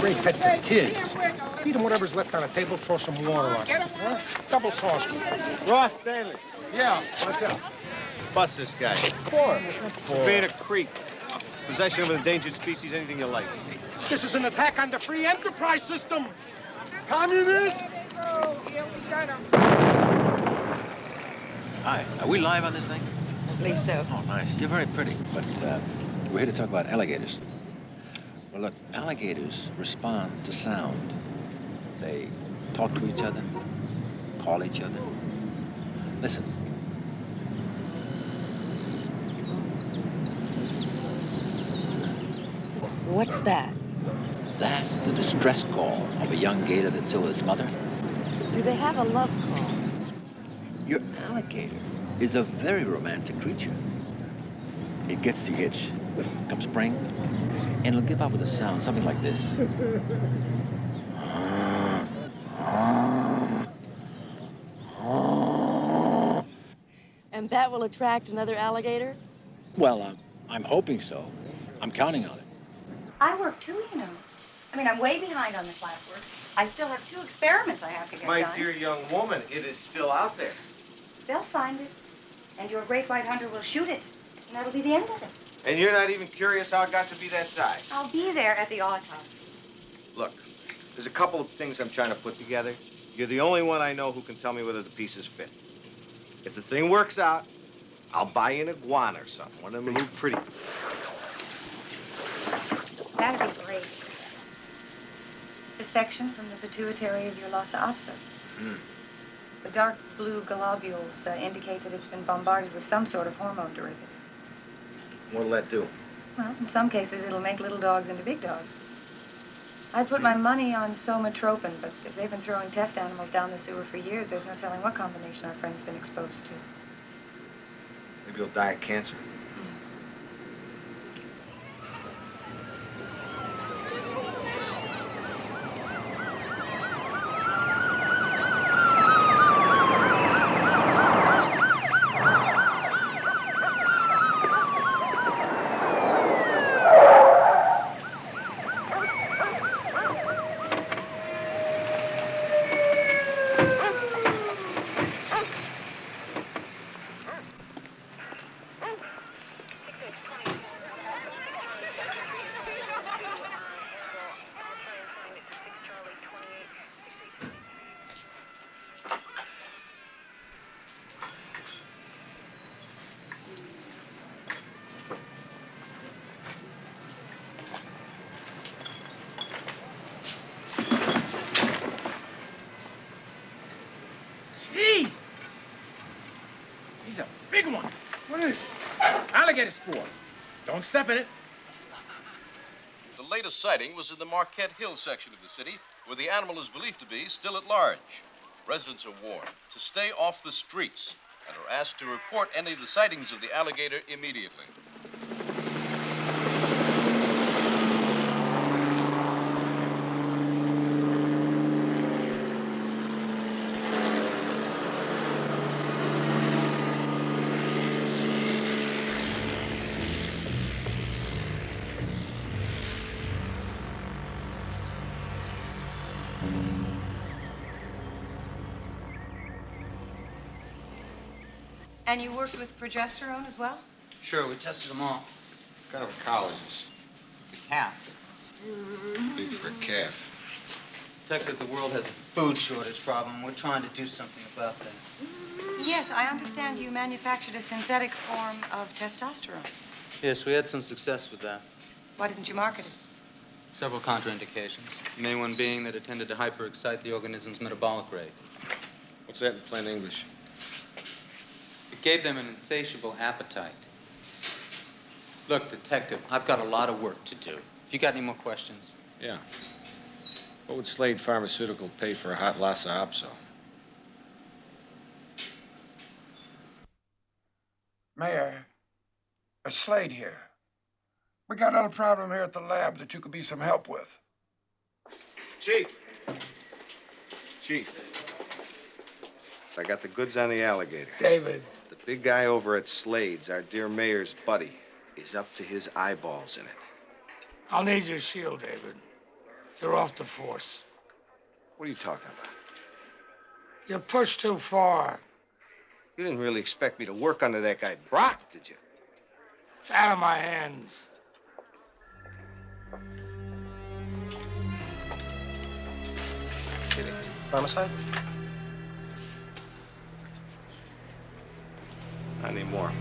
Great pet for the kids. Feed him whatever's left on the table, throw some water on it. Huh? Double sauce. Ross Stanley. Yeah, what's up? Bust this guy. Of course. Invade a creek. Possession of an endangered species, anything you like. This is an attack on the free enterprise system. Communist! Hi, are we live on this thing? I believe so. Oh, nice. You're very pretty. But we're here to talk about alligators. Well, look, alligators respond to sound. They talk to each other, call each other. Listen. What's that? That's the distress call of a young gator that's Silva's mother. Do they have a love call? Your alligator is a very romantic creature. It gets the itch come spring, and it'll give out with a sound, something like this. And that will attract another alligator? Well, I'm hoping so. I'm counting on it. I work too, you know. I mean, I'm way behind on the classwork. I still have 2 experiments I have to get My done. dear young woman, it is still out there. They'll find it, and your great white hunter will shoot it, and that'll be the end of it. And you're not even curious how it got to be that size. I'll be there at the autopsy. Look, there's a couple of things I'm trying to put together. You're the only one I know who can tell me whether the pieces fit. If the thing works out, I'll buy you an iguana or something, one of them little pretty. That'd be great. It's a section from the pituitary of your Lhasa Apso. The dark blue globules indicate that it's been bombarded with some sort of hormone derivative. What'll that do? Well, in some cases, it'll make little dogs into big dogs. I'd put my money on somatropin, but if they've been throwing test animals down the sewer for years, there's no telling what combination our friend's been exposed to. Maybe you'll die of cancer. Jeez! He's a big one. What is it? Alligator spore. Don't step in it. The latest sighting was in the Marquette Hill section of the city, where the animal is believed to be still at large. Residents are warned to stay off the streets and are asked to report any of the sightings of the alligator immediately. And you worked with progesterone as well? Sure, we tested them all. What kind of a cow is this? It's a calf. Big for a calf. Detective, the world has a food shortage problem. We're trying to do something about that. Yes, I understand you manufactured a synthetic form of testosterone. Yes, we had some success with that. Why didn't you market it? Several contraindications. The main one being that it tended to hyperexcite the organism's metabolic rate. What's that in plain English? It gave them an insatiable appetite. Look, Detective, I've got a lot of work to do. If you got any more questions? Yeah. What would Slade Pharmaceutical pay for a hot Lhasa Apso? Mayor, it's Slade here. We got a little problem here at the lab that you could be some help with. Chief. I got the goods on the Alligator. David. The big guy over at Slade's, our dear mayor's buddy, is up to his eyeballs in it. I'll need your shield, David. You're off the force. What are you talking about? You pushed too far. You didn't really expect me to work under that guy Brock, did you? It's out of my hands. Kidding. Homicide? Not anymore.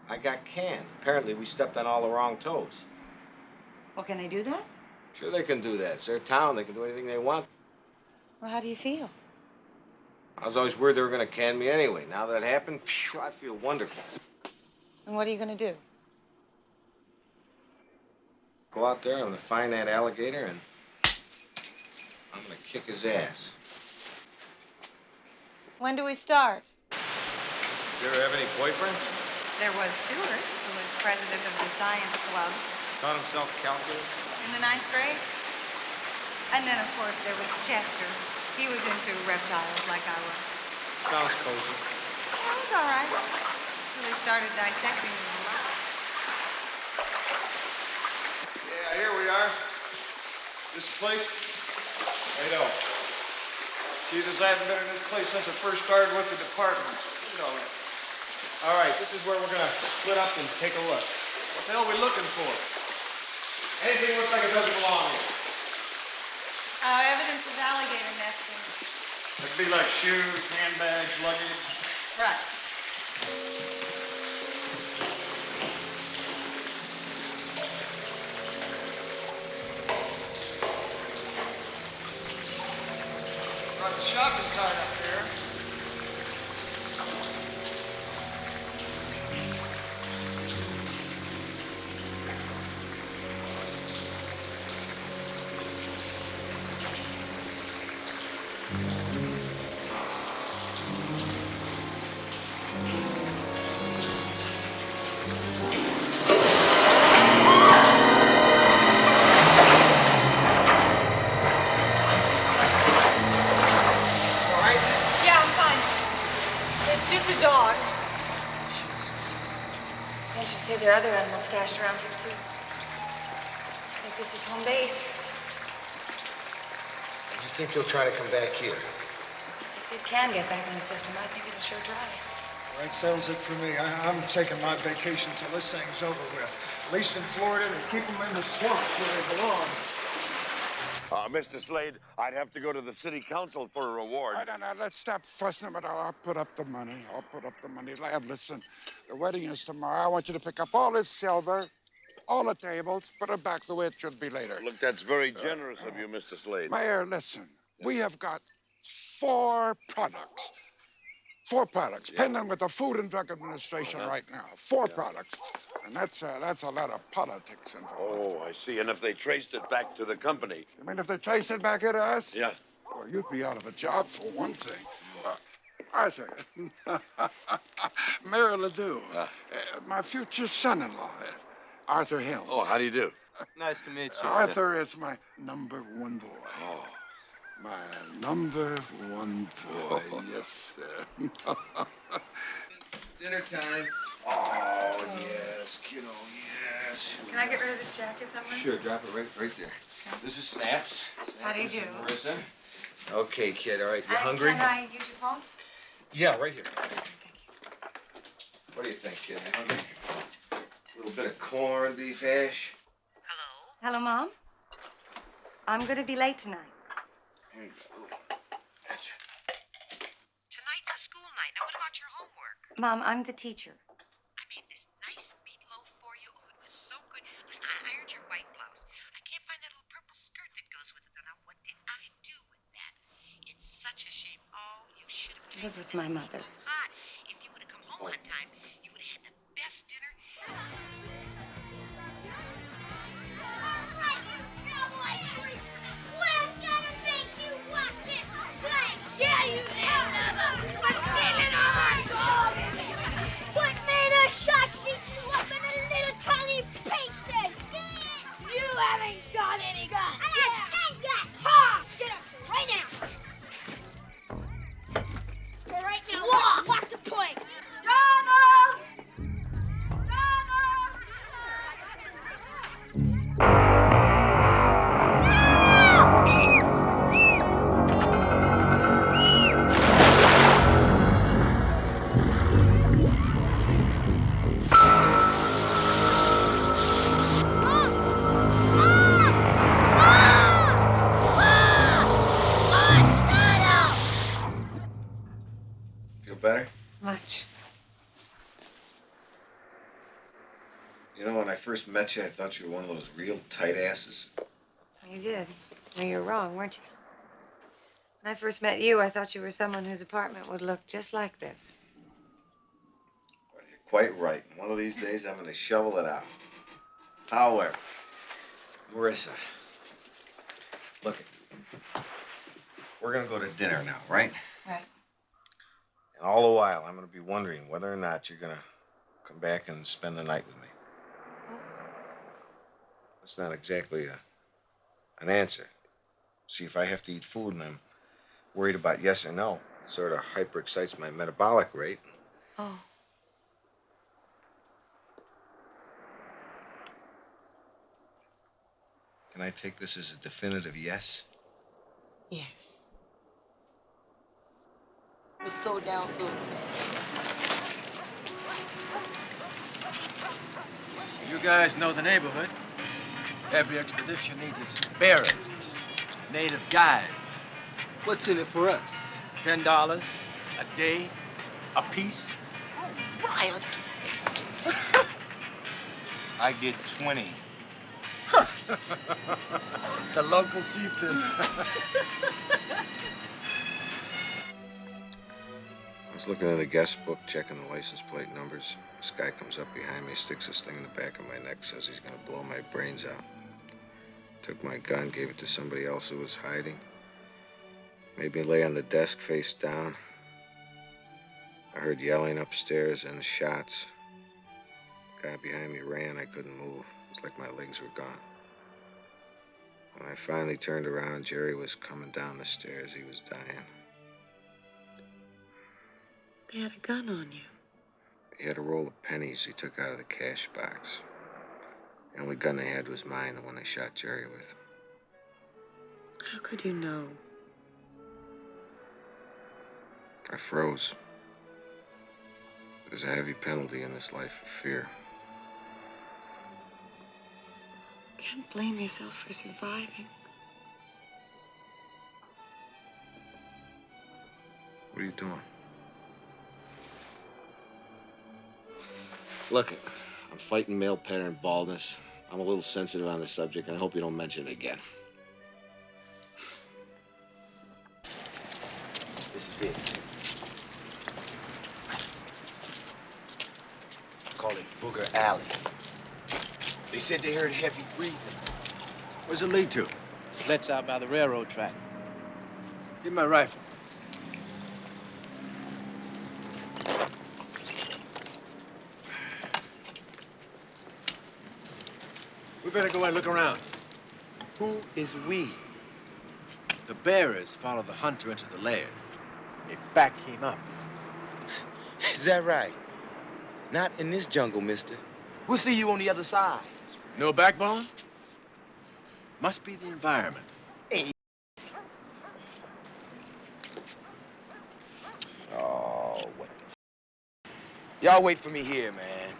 I got canned. Apparently, we stepped on all the wrong toes. Well, can they do that? Sure they can do that. It's their town. They can do anything they want. Well, how do you feel? I was always worried they were going to can me anyway. Now that it happened, phew, I feel wonderful. And what are you going to do? Go out there, I'm going to find that alligator, and I'm going to kick his ass. When do we start? You ever have any boyfriends? There was Stuart, who was president of the science club Taught himself calculus? in the 9th grade. And then, of course, there was Chester. He was into reptiles like I was. Sounds cozy. That was all right. Until they started dissecting them. Yeah, here we are. This place? I know. Jesus, I haven't been in this place since I first started with the department. You know that. All right, this is where we're gonna split up and take a look. What the hell are we looking for? Anything looks like it doesn't belong here. Evidence of alligator nesting. It'd be like shoes, handbags, luggage. Right. Brought the shopping cart up there. Yeah, I'm fine. It's just a dog. Can't you say there are other animals stashed around here, too? I think this is home base. You think you'll try to come back here? If it can get back in the system, I think it'll sure try. Well, that settles it for me. I'm taking my vacation till this thing's over with. At least in Florida, they keep them in the swamps where they belong. Mr. Slade, I'd have to go to the city council for a reward. No, let's stop fussing about it. I'll put up the money. Lad, listen, the wedding is tomorrow. I want you to pick up all this silver, all the tables, put it back the way it should be later. Look, that's very generous of you, Mr. Slade. Mayor, listen. We have got 4 products. 4 products, pending with the Food and Drug Administration right now. 4 products. And that's a lot of politics involved. Oh, I see. And if they traced it back to the company? You mean if they traced it back at us? Yeah. Well, you'd be out of a job for one thing. I say, Mayor Ledoux, my future son-in-law, Arthur Hill. Oh, how do you do? Nice to meet you. Arthur is my #1 boy. Oh. My #1 boy, yes, sir. Dinner time. Oh, yes, kiddo, yes. Can I get rid of this jacket somewhere? Sure, drop it right there. This is Snaps. How do you do? Marissa. Okay, kid, all right. You hungry? Can I use your phone? Yeah, right here. What do you think, kid? You hungry? A little bit of corned beef hash. Hello, Mom. I'm going to be late tonight. Here you go. That's it. Tonight's a school night. Now, what about your homework? Mom, I'm the teacher. I made this nice meatloaf for you. Oh, it was so good. Listen, I ironed your white blouse. I can't find that little purple skirt that goes with it. Now, what did I do with that? It's such a shame. Oh, you should have Live with my mother. hot. If you would have come home on time, you would have had the best dinner. Yeah, you have. We're stealing all our gold. What made us shot sheet you up in a little tiny patient? You haven't got any guns. I have 10 guns. Ha! Get up right now. Go right now. Walk the plank. Donald! Donald! Feel better? Much. You know, when I first met you, I thought you were one of those real tight asses. You did. No, you were wrong, weren't you? When I first met you, I thought you were someone whose apartment would look just like this. Well, you're quite right. One of these days, I'm going to shovel it out. However, Marissa, look, we're going to go to dinner now, right? Right. And all the while, I'm going to be wondering whether or not you're going to come back and spend the night with me. That's not exactly an answer. See, if I have to eat food and I'm worried about yes or no, it sort of hyper-excites my metabolic rate. Oh. Can I take this as a definitive yes? Yes. Was so down so You guys know the neighborhood. Every expedition needs its bearers, its native guides. What's in it for us? $10 a day, a piece. Riot. I get 20. The local chieftain. I was looking in the guest book, checking the license plate numbers. This guy comes up behind me, sticks this thing in the back of my neck, says he's gonna blow my brains out. Took my gun, gave it to somebody else who was hiding. Made me lay on the desk face down. I heard yelling upstairs and shots. The guy behind me ran, I couldn't move. It was like my legs were gone. When I finally turned around, Jerry was coming down the stairs. He was dying. They had a gun on you. He had a roll of pennies he took out of the cash box. The only gun they had was mine, the one they shot Jerry with. How could you know? I froze. There's a heavy penalty in this life of fear. Can't blame yourself for surviving. What are you doing? Look, I'm fighting male pattern baldness. I'm a little sensitive on the subject, and I hope you don't mention it again. This is it. Call it Booger Alley. They said they heard heavy breathing. Where's it lead to? Let's out by the railroad track. Give me my rifle. We better go and look around. Who is we? The bearers follow the hunter into the lair. They back him up. Is that right? Not in this jungle, mister. We'll see you on the other side. No backbone? Must be the environment. Oh, what the Y'all wait for me here, man.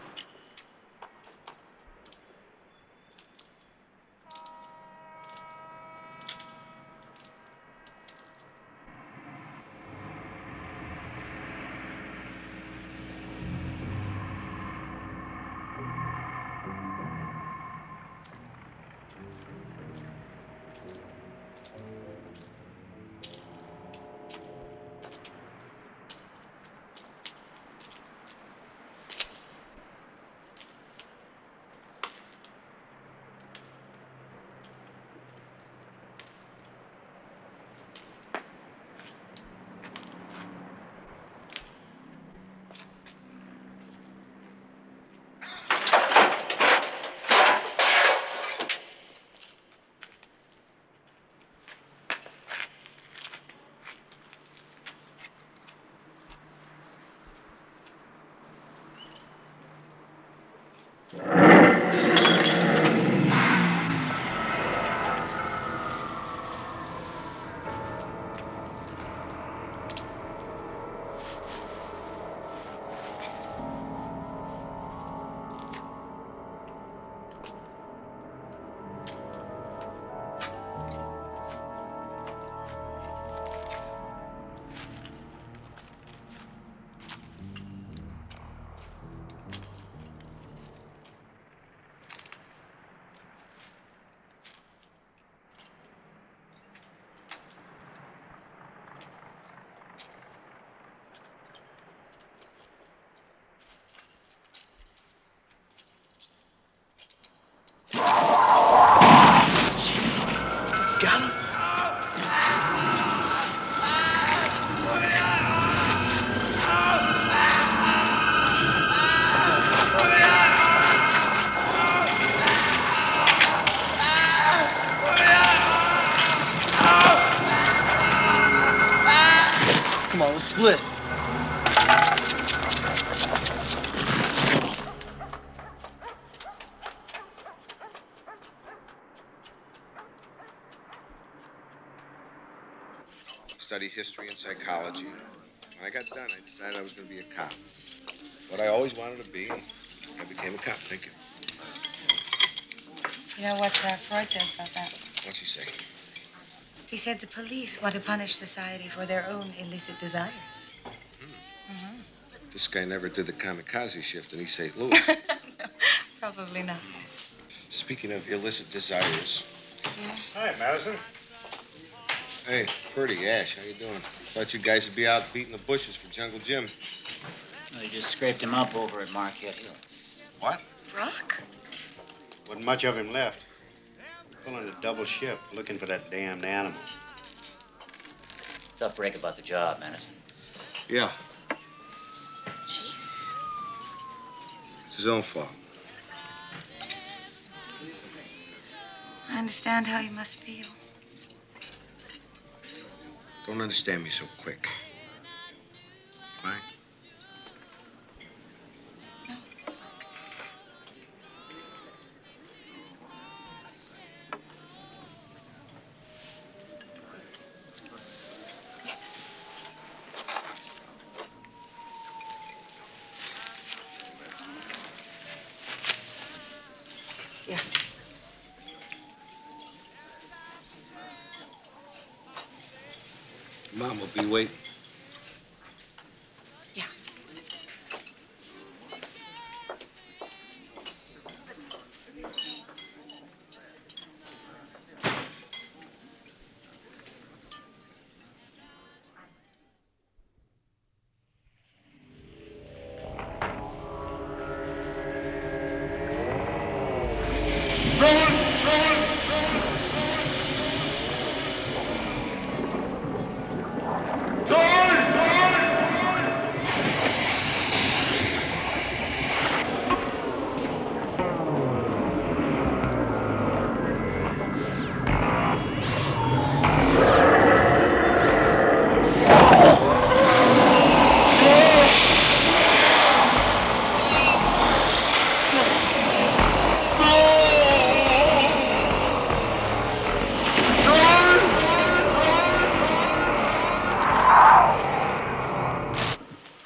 Come on, let's split. Studied history and psychology. When I got done, I decided I was going to be a cop. What I always wanted to be, I became a cop. Thank you. You know what Freud says about that? What's he say? He said the police want to punish society for their own illicit desires. This guy never did the kamikaze shift in East St. Louis. Probably not. Speaking of illicit desires. Yeah. Hi, Madison. Hey, Purdy, Ash, how you doing? Thought you guys would be out beating the bushes for Jungle Jim. We just scraped him up over at Marquette Hill. What? Brock? Wasn't much of him left. Pulling a double shift, looking for that damned animal. Tough break about the job, Madison. Yeah, Jesus. it's his own fault. I understand how you must feel. Don't understand me so quick. Fine? Yeah. Mom will be waiting. Yeah. Go!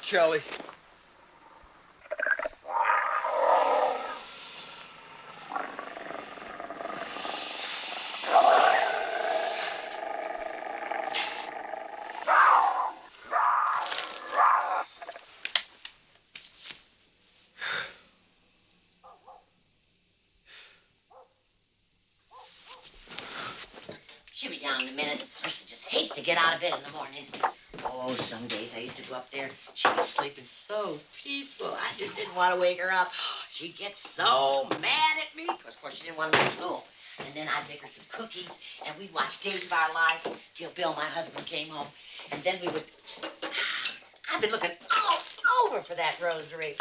Kelly. She'll be down in a minute. Marissa just hates to get out of bed in the morning. Oh, some days I used to go up there. She'd be sleeping so peaceful. I just didn't want to wake her up. She'd get so mad at me. Because, of course, she didn't want to go to school. And then I'd make her some cookies, and we'd watch Days of Our Lives till Bill, my husband, came home. And then we would... I've been looking all over for that rosary.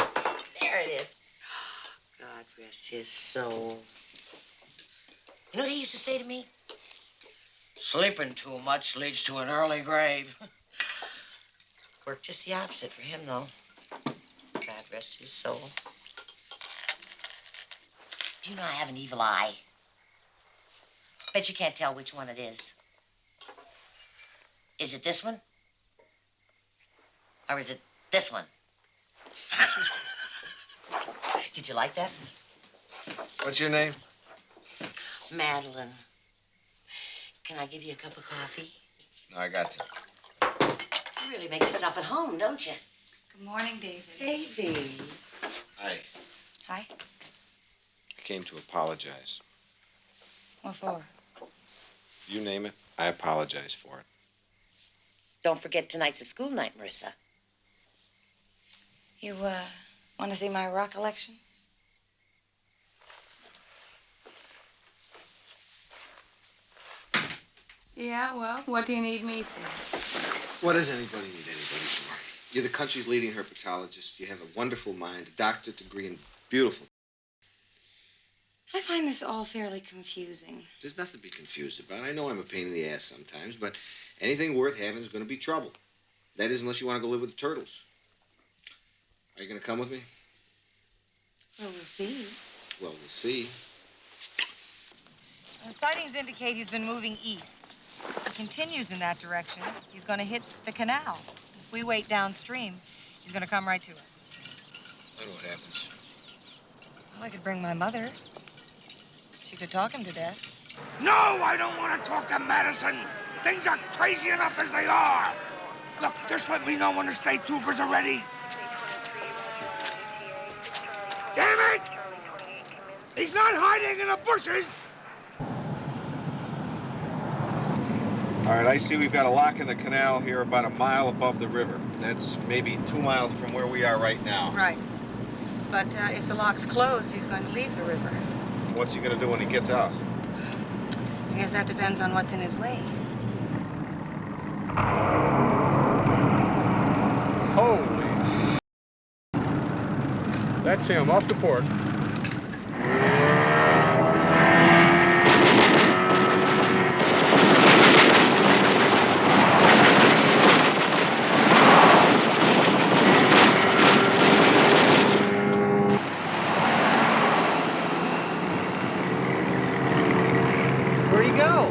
There it is. God rest his soul. You know what he used to say to me? Sleeping too much leads to an early grave. Worked just the opposite for him, though. God rest his soul. Do you know I have an evil eye? Bet you can't tell which one it is. Is it this one? Or is it this one? Did you like that? What's your name? Madeline. Can I give you a cup of coffee? No, I got some. You really make yourself at home, don't you? Good morning, David. Davy. Hi. Hi. I came to apologize. What for? You name it, I apologize for it. Don't forget tonight's a school night, Marissa. You, want to see my rock collection? Yeah, well, what do you need me for? What does anybody need anybody for? You're the country's leading herpetologist. You have a wonderful mind, a doctorate degree, and beautiful. I find this all fairly confusing. There's nothing to be confused about. I know I'm a pain in the ass sometimes, but anything worth having is going to be trouble. That is, unless you want to go live with the turtles. Are you going to come with me? Well, we'll see. Well, we'll see. The sightings indicate he's been moving east. If he continues in that direction, he's going to hit the canal. If we wait downstream, he's going to come right to us. Then what happens? Well, I could bring my mother. She could talk him to death. No, I don't want to talk to Madison. Things are crazy enough as they are. Look, just let me know when the state troopers are ready. Damn it! He's not hiding in the bushes! All right, I see we've got a lock in the canal here about a mile above the river. That's maybe 2 miles from where we are right now. Right. But if the lock's closed, he's going to leave the river. What's he gonna do when he gets out? I guess that depends on what's in his way. Holy. That's him, off the port. Where'd he go?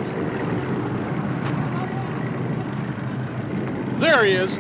There he is.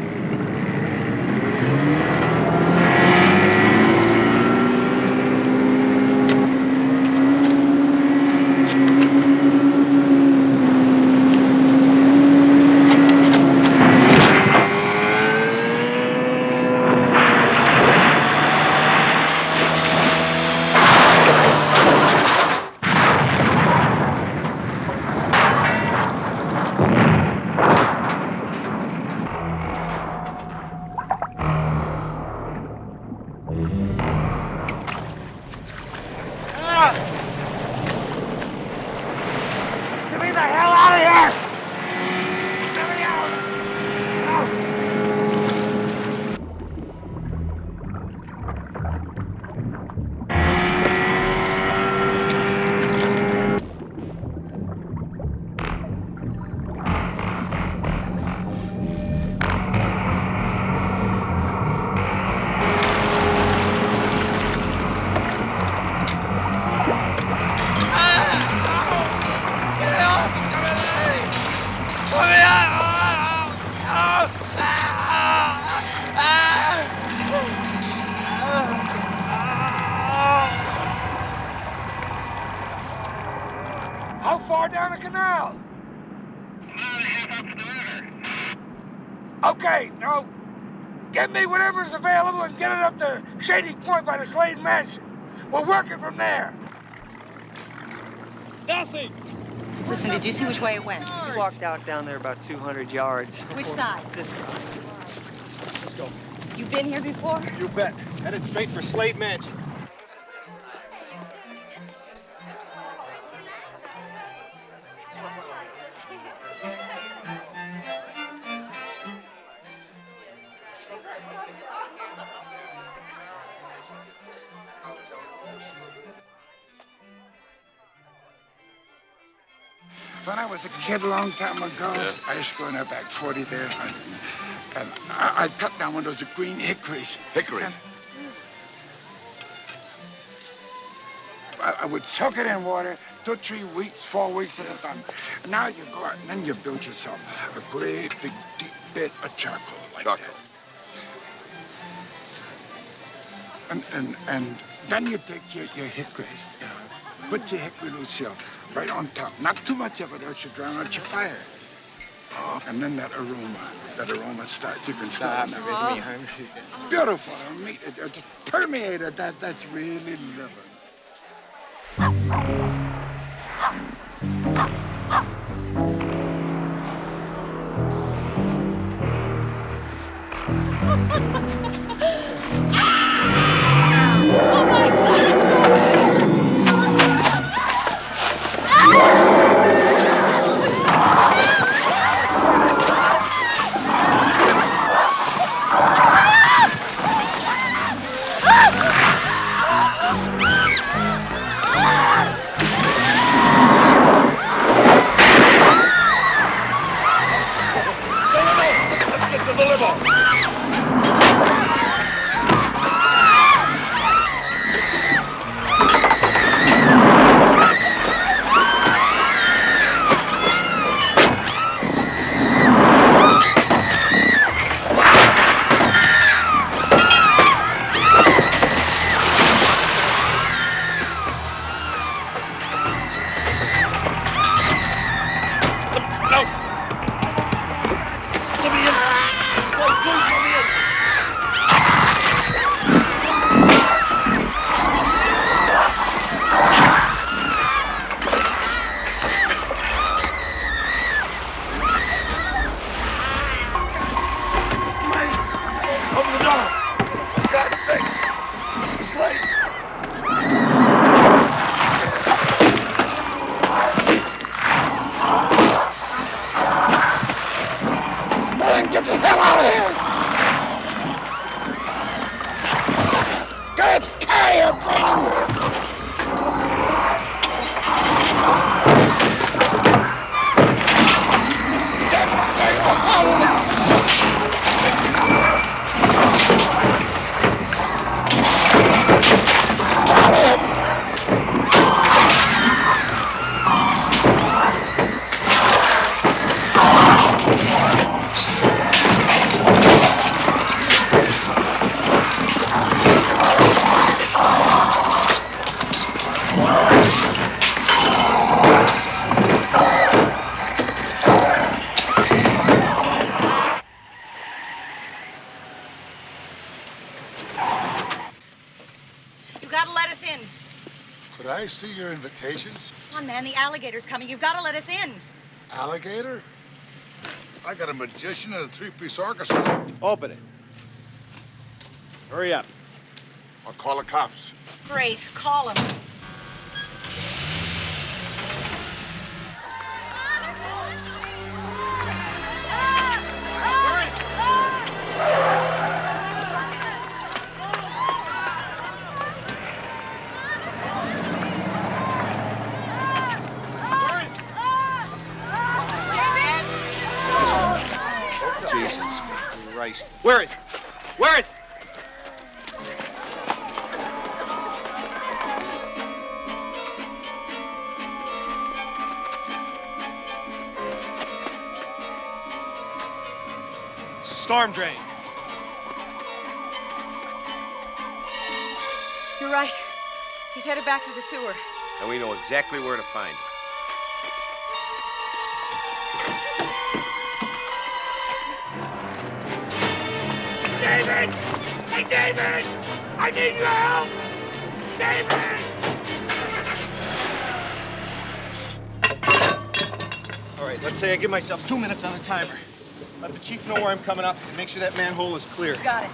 Okay, now, get me whatever's available and get it up to Shady Point by the Slade Mansion. We'll work it from there. Nothing! Listen, did you see which way it went? We walked out down there about 200 yards. Which side? This side. Let's go. You been here before? You bet. Headed straight for Slade Mansion. When I was a kid a long time ago, I used to go in that back 40 there, and I'd cut down one of those green hickories. Hickory? And I would soak it in water 2, 3 weeks, 4 weeks at a time. Now you go out and then you build yourself a great big deep bed of charcoal like that. And then you take your hickory, you know, put your hickory Lucille right on top. Not too much of it, or it should drown out your fire. And then that aroma starts. You can smell it now. Beautiful. Meat, it just permeated. That's really living. Could I see your invitations? Come on, man, the alligator's coming. You've got to let us in. Alligator? I got a magician and a 3-piece orchestra. Open it. Hurry up. I'll call the cops. Great. Call him. Jesus Christ. Where is he? Where is he? Storm drain. You're right. He's headed back for the sewer. And we know exactly where to find him. David! Hey, David! I need your help! David! All right, let's say I give myself 2 minutes on the timer. Let the chief know where I'm coming up and make sure that manhole is clear. Got it.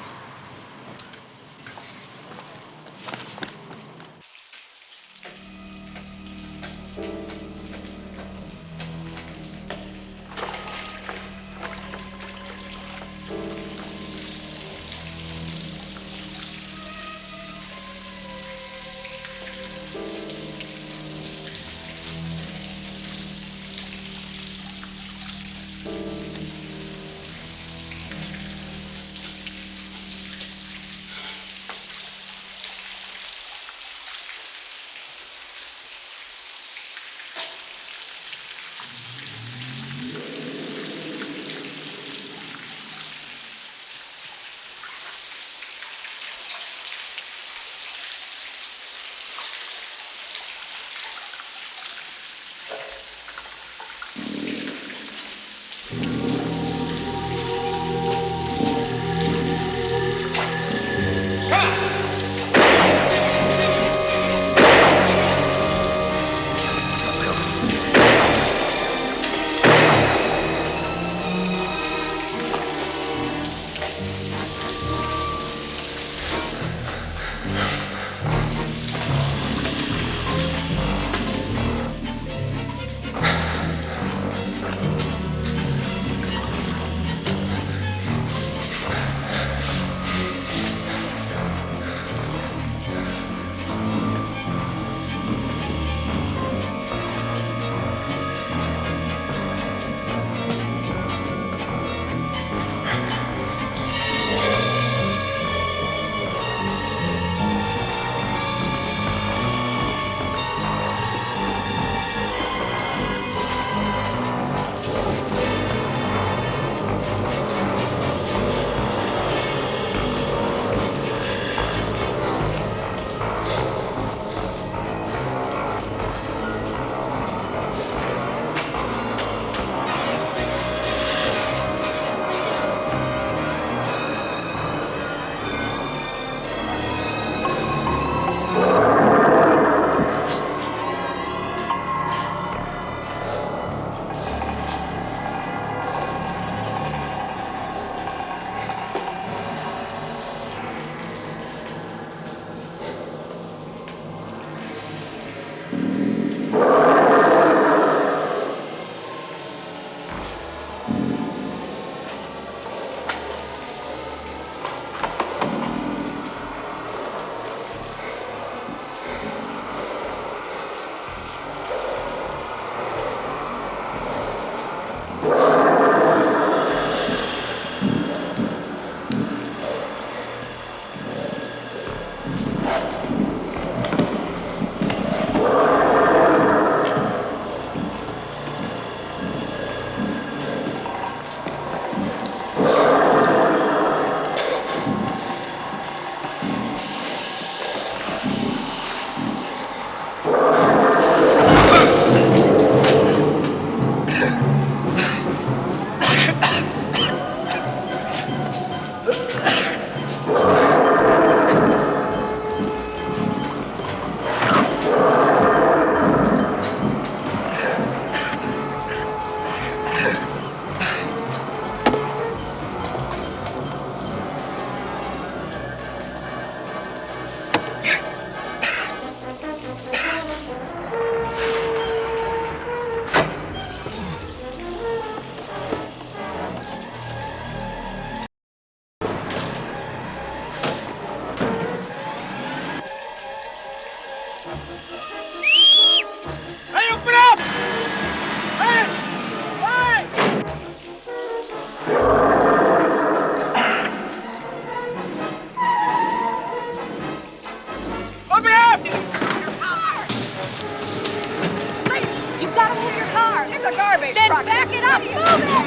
garbage truck. Then back it up. Move it.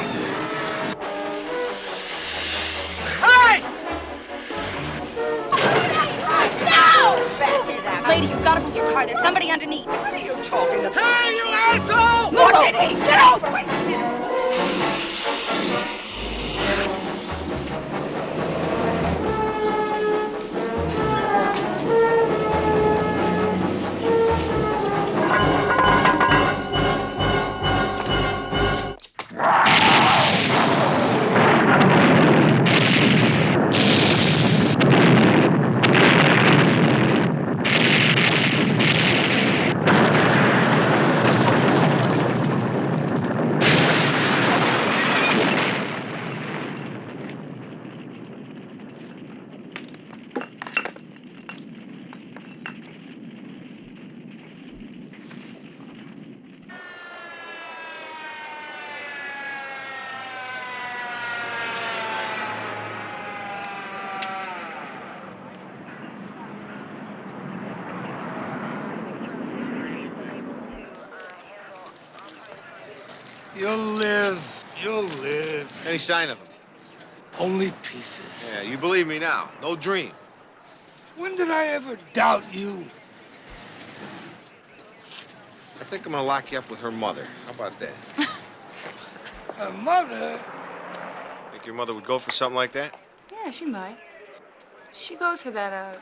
Hey! No! Lady, you've got to move your car. There's somebody underneath. What are you talking about? Hey, you asshole! What did he say? You'll live. You'll live. Any sign of him? Only pieces. Yeah, you believe me now. No dream. When did I ever doubt you? I think I'm gonna lock you up with her mother. How about that? Her mother? Think your mother would go for something like that? Yeah, she might. She goes for that,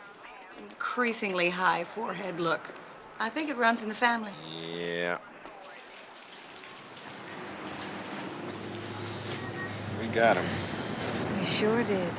increasingly high forehead look. I think it runs in the family. Yeah. We got him. We sure did.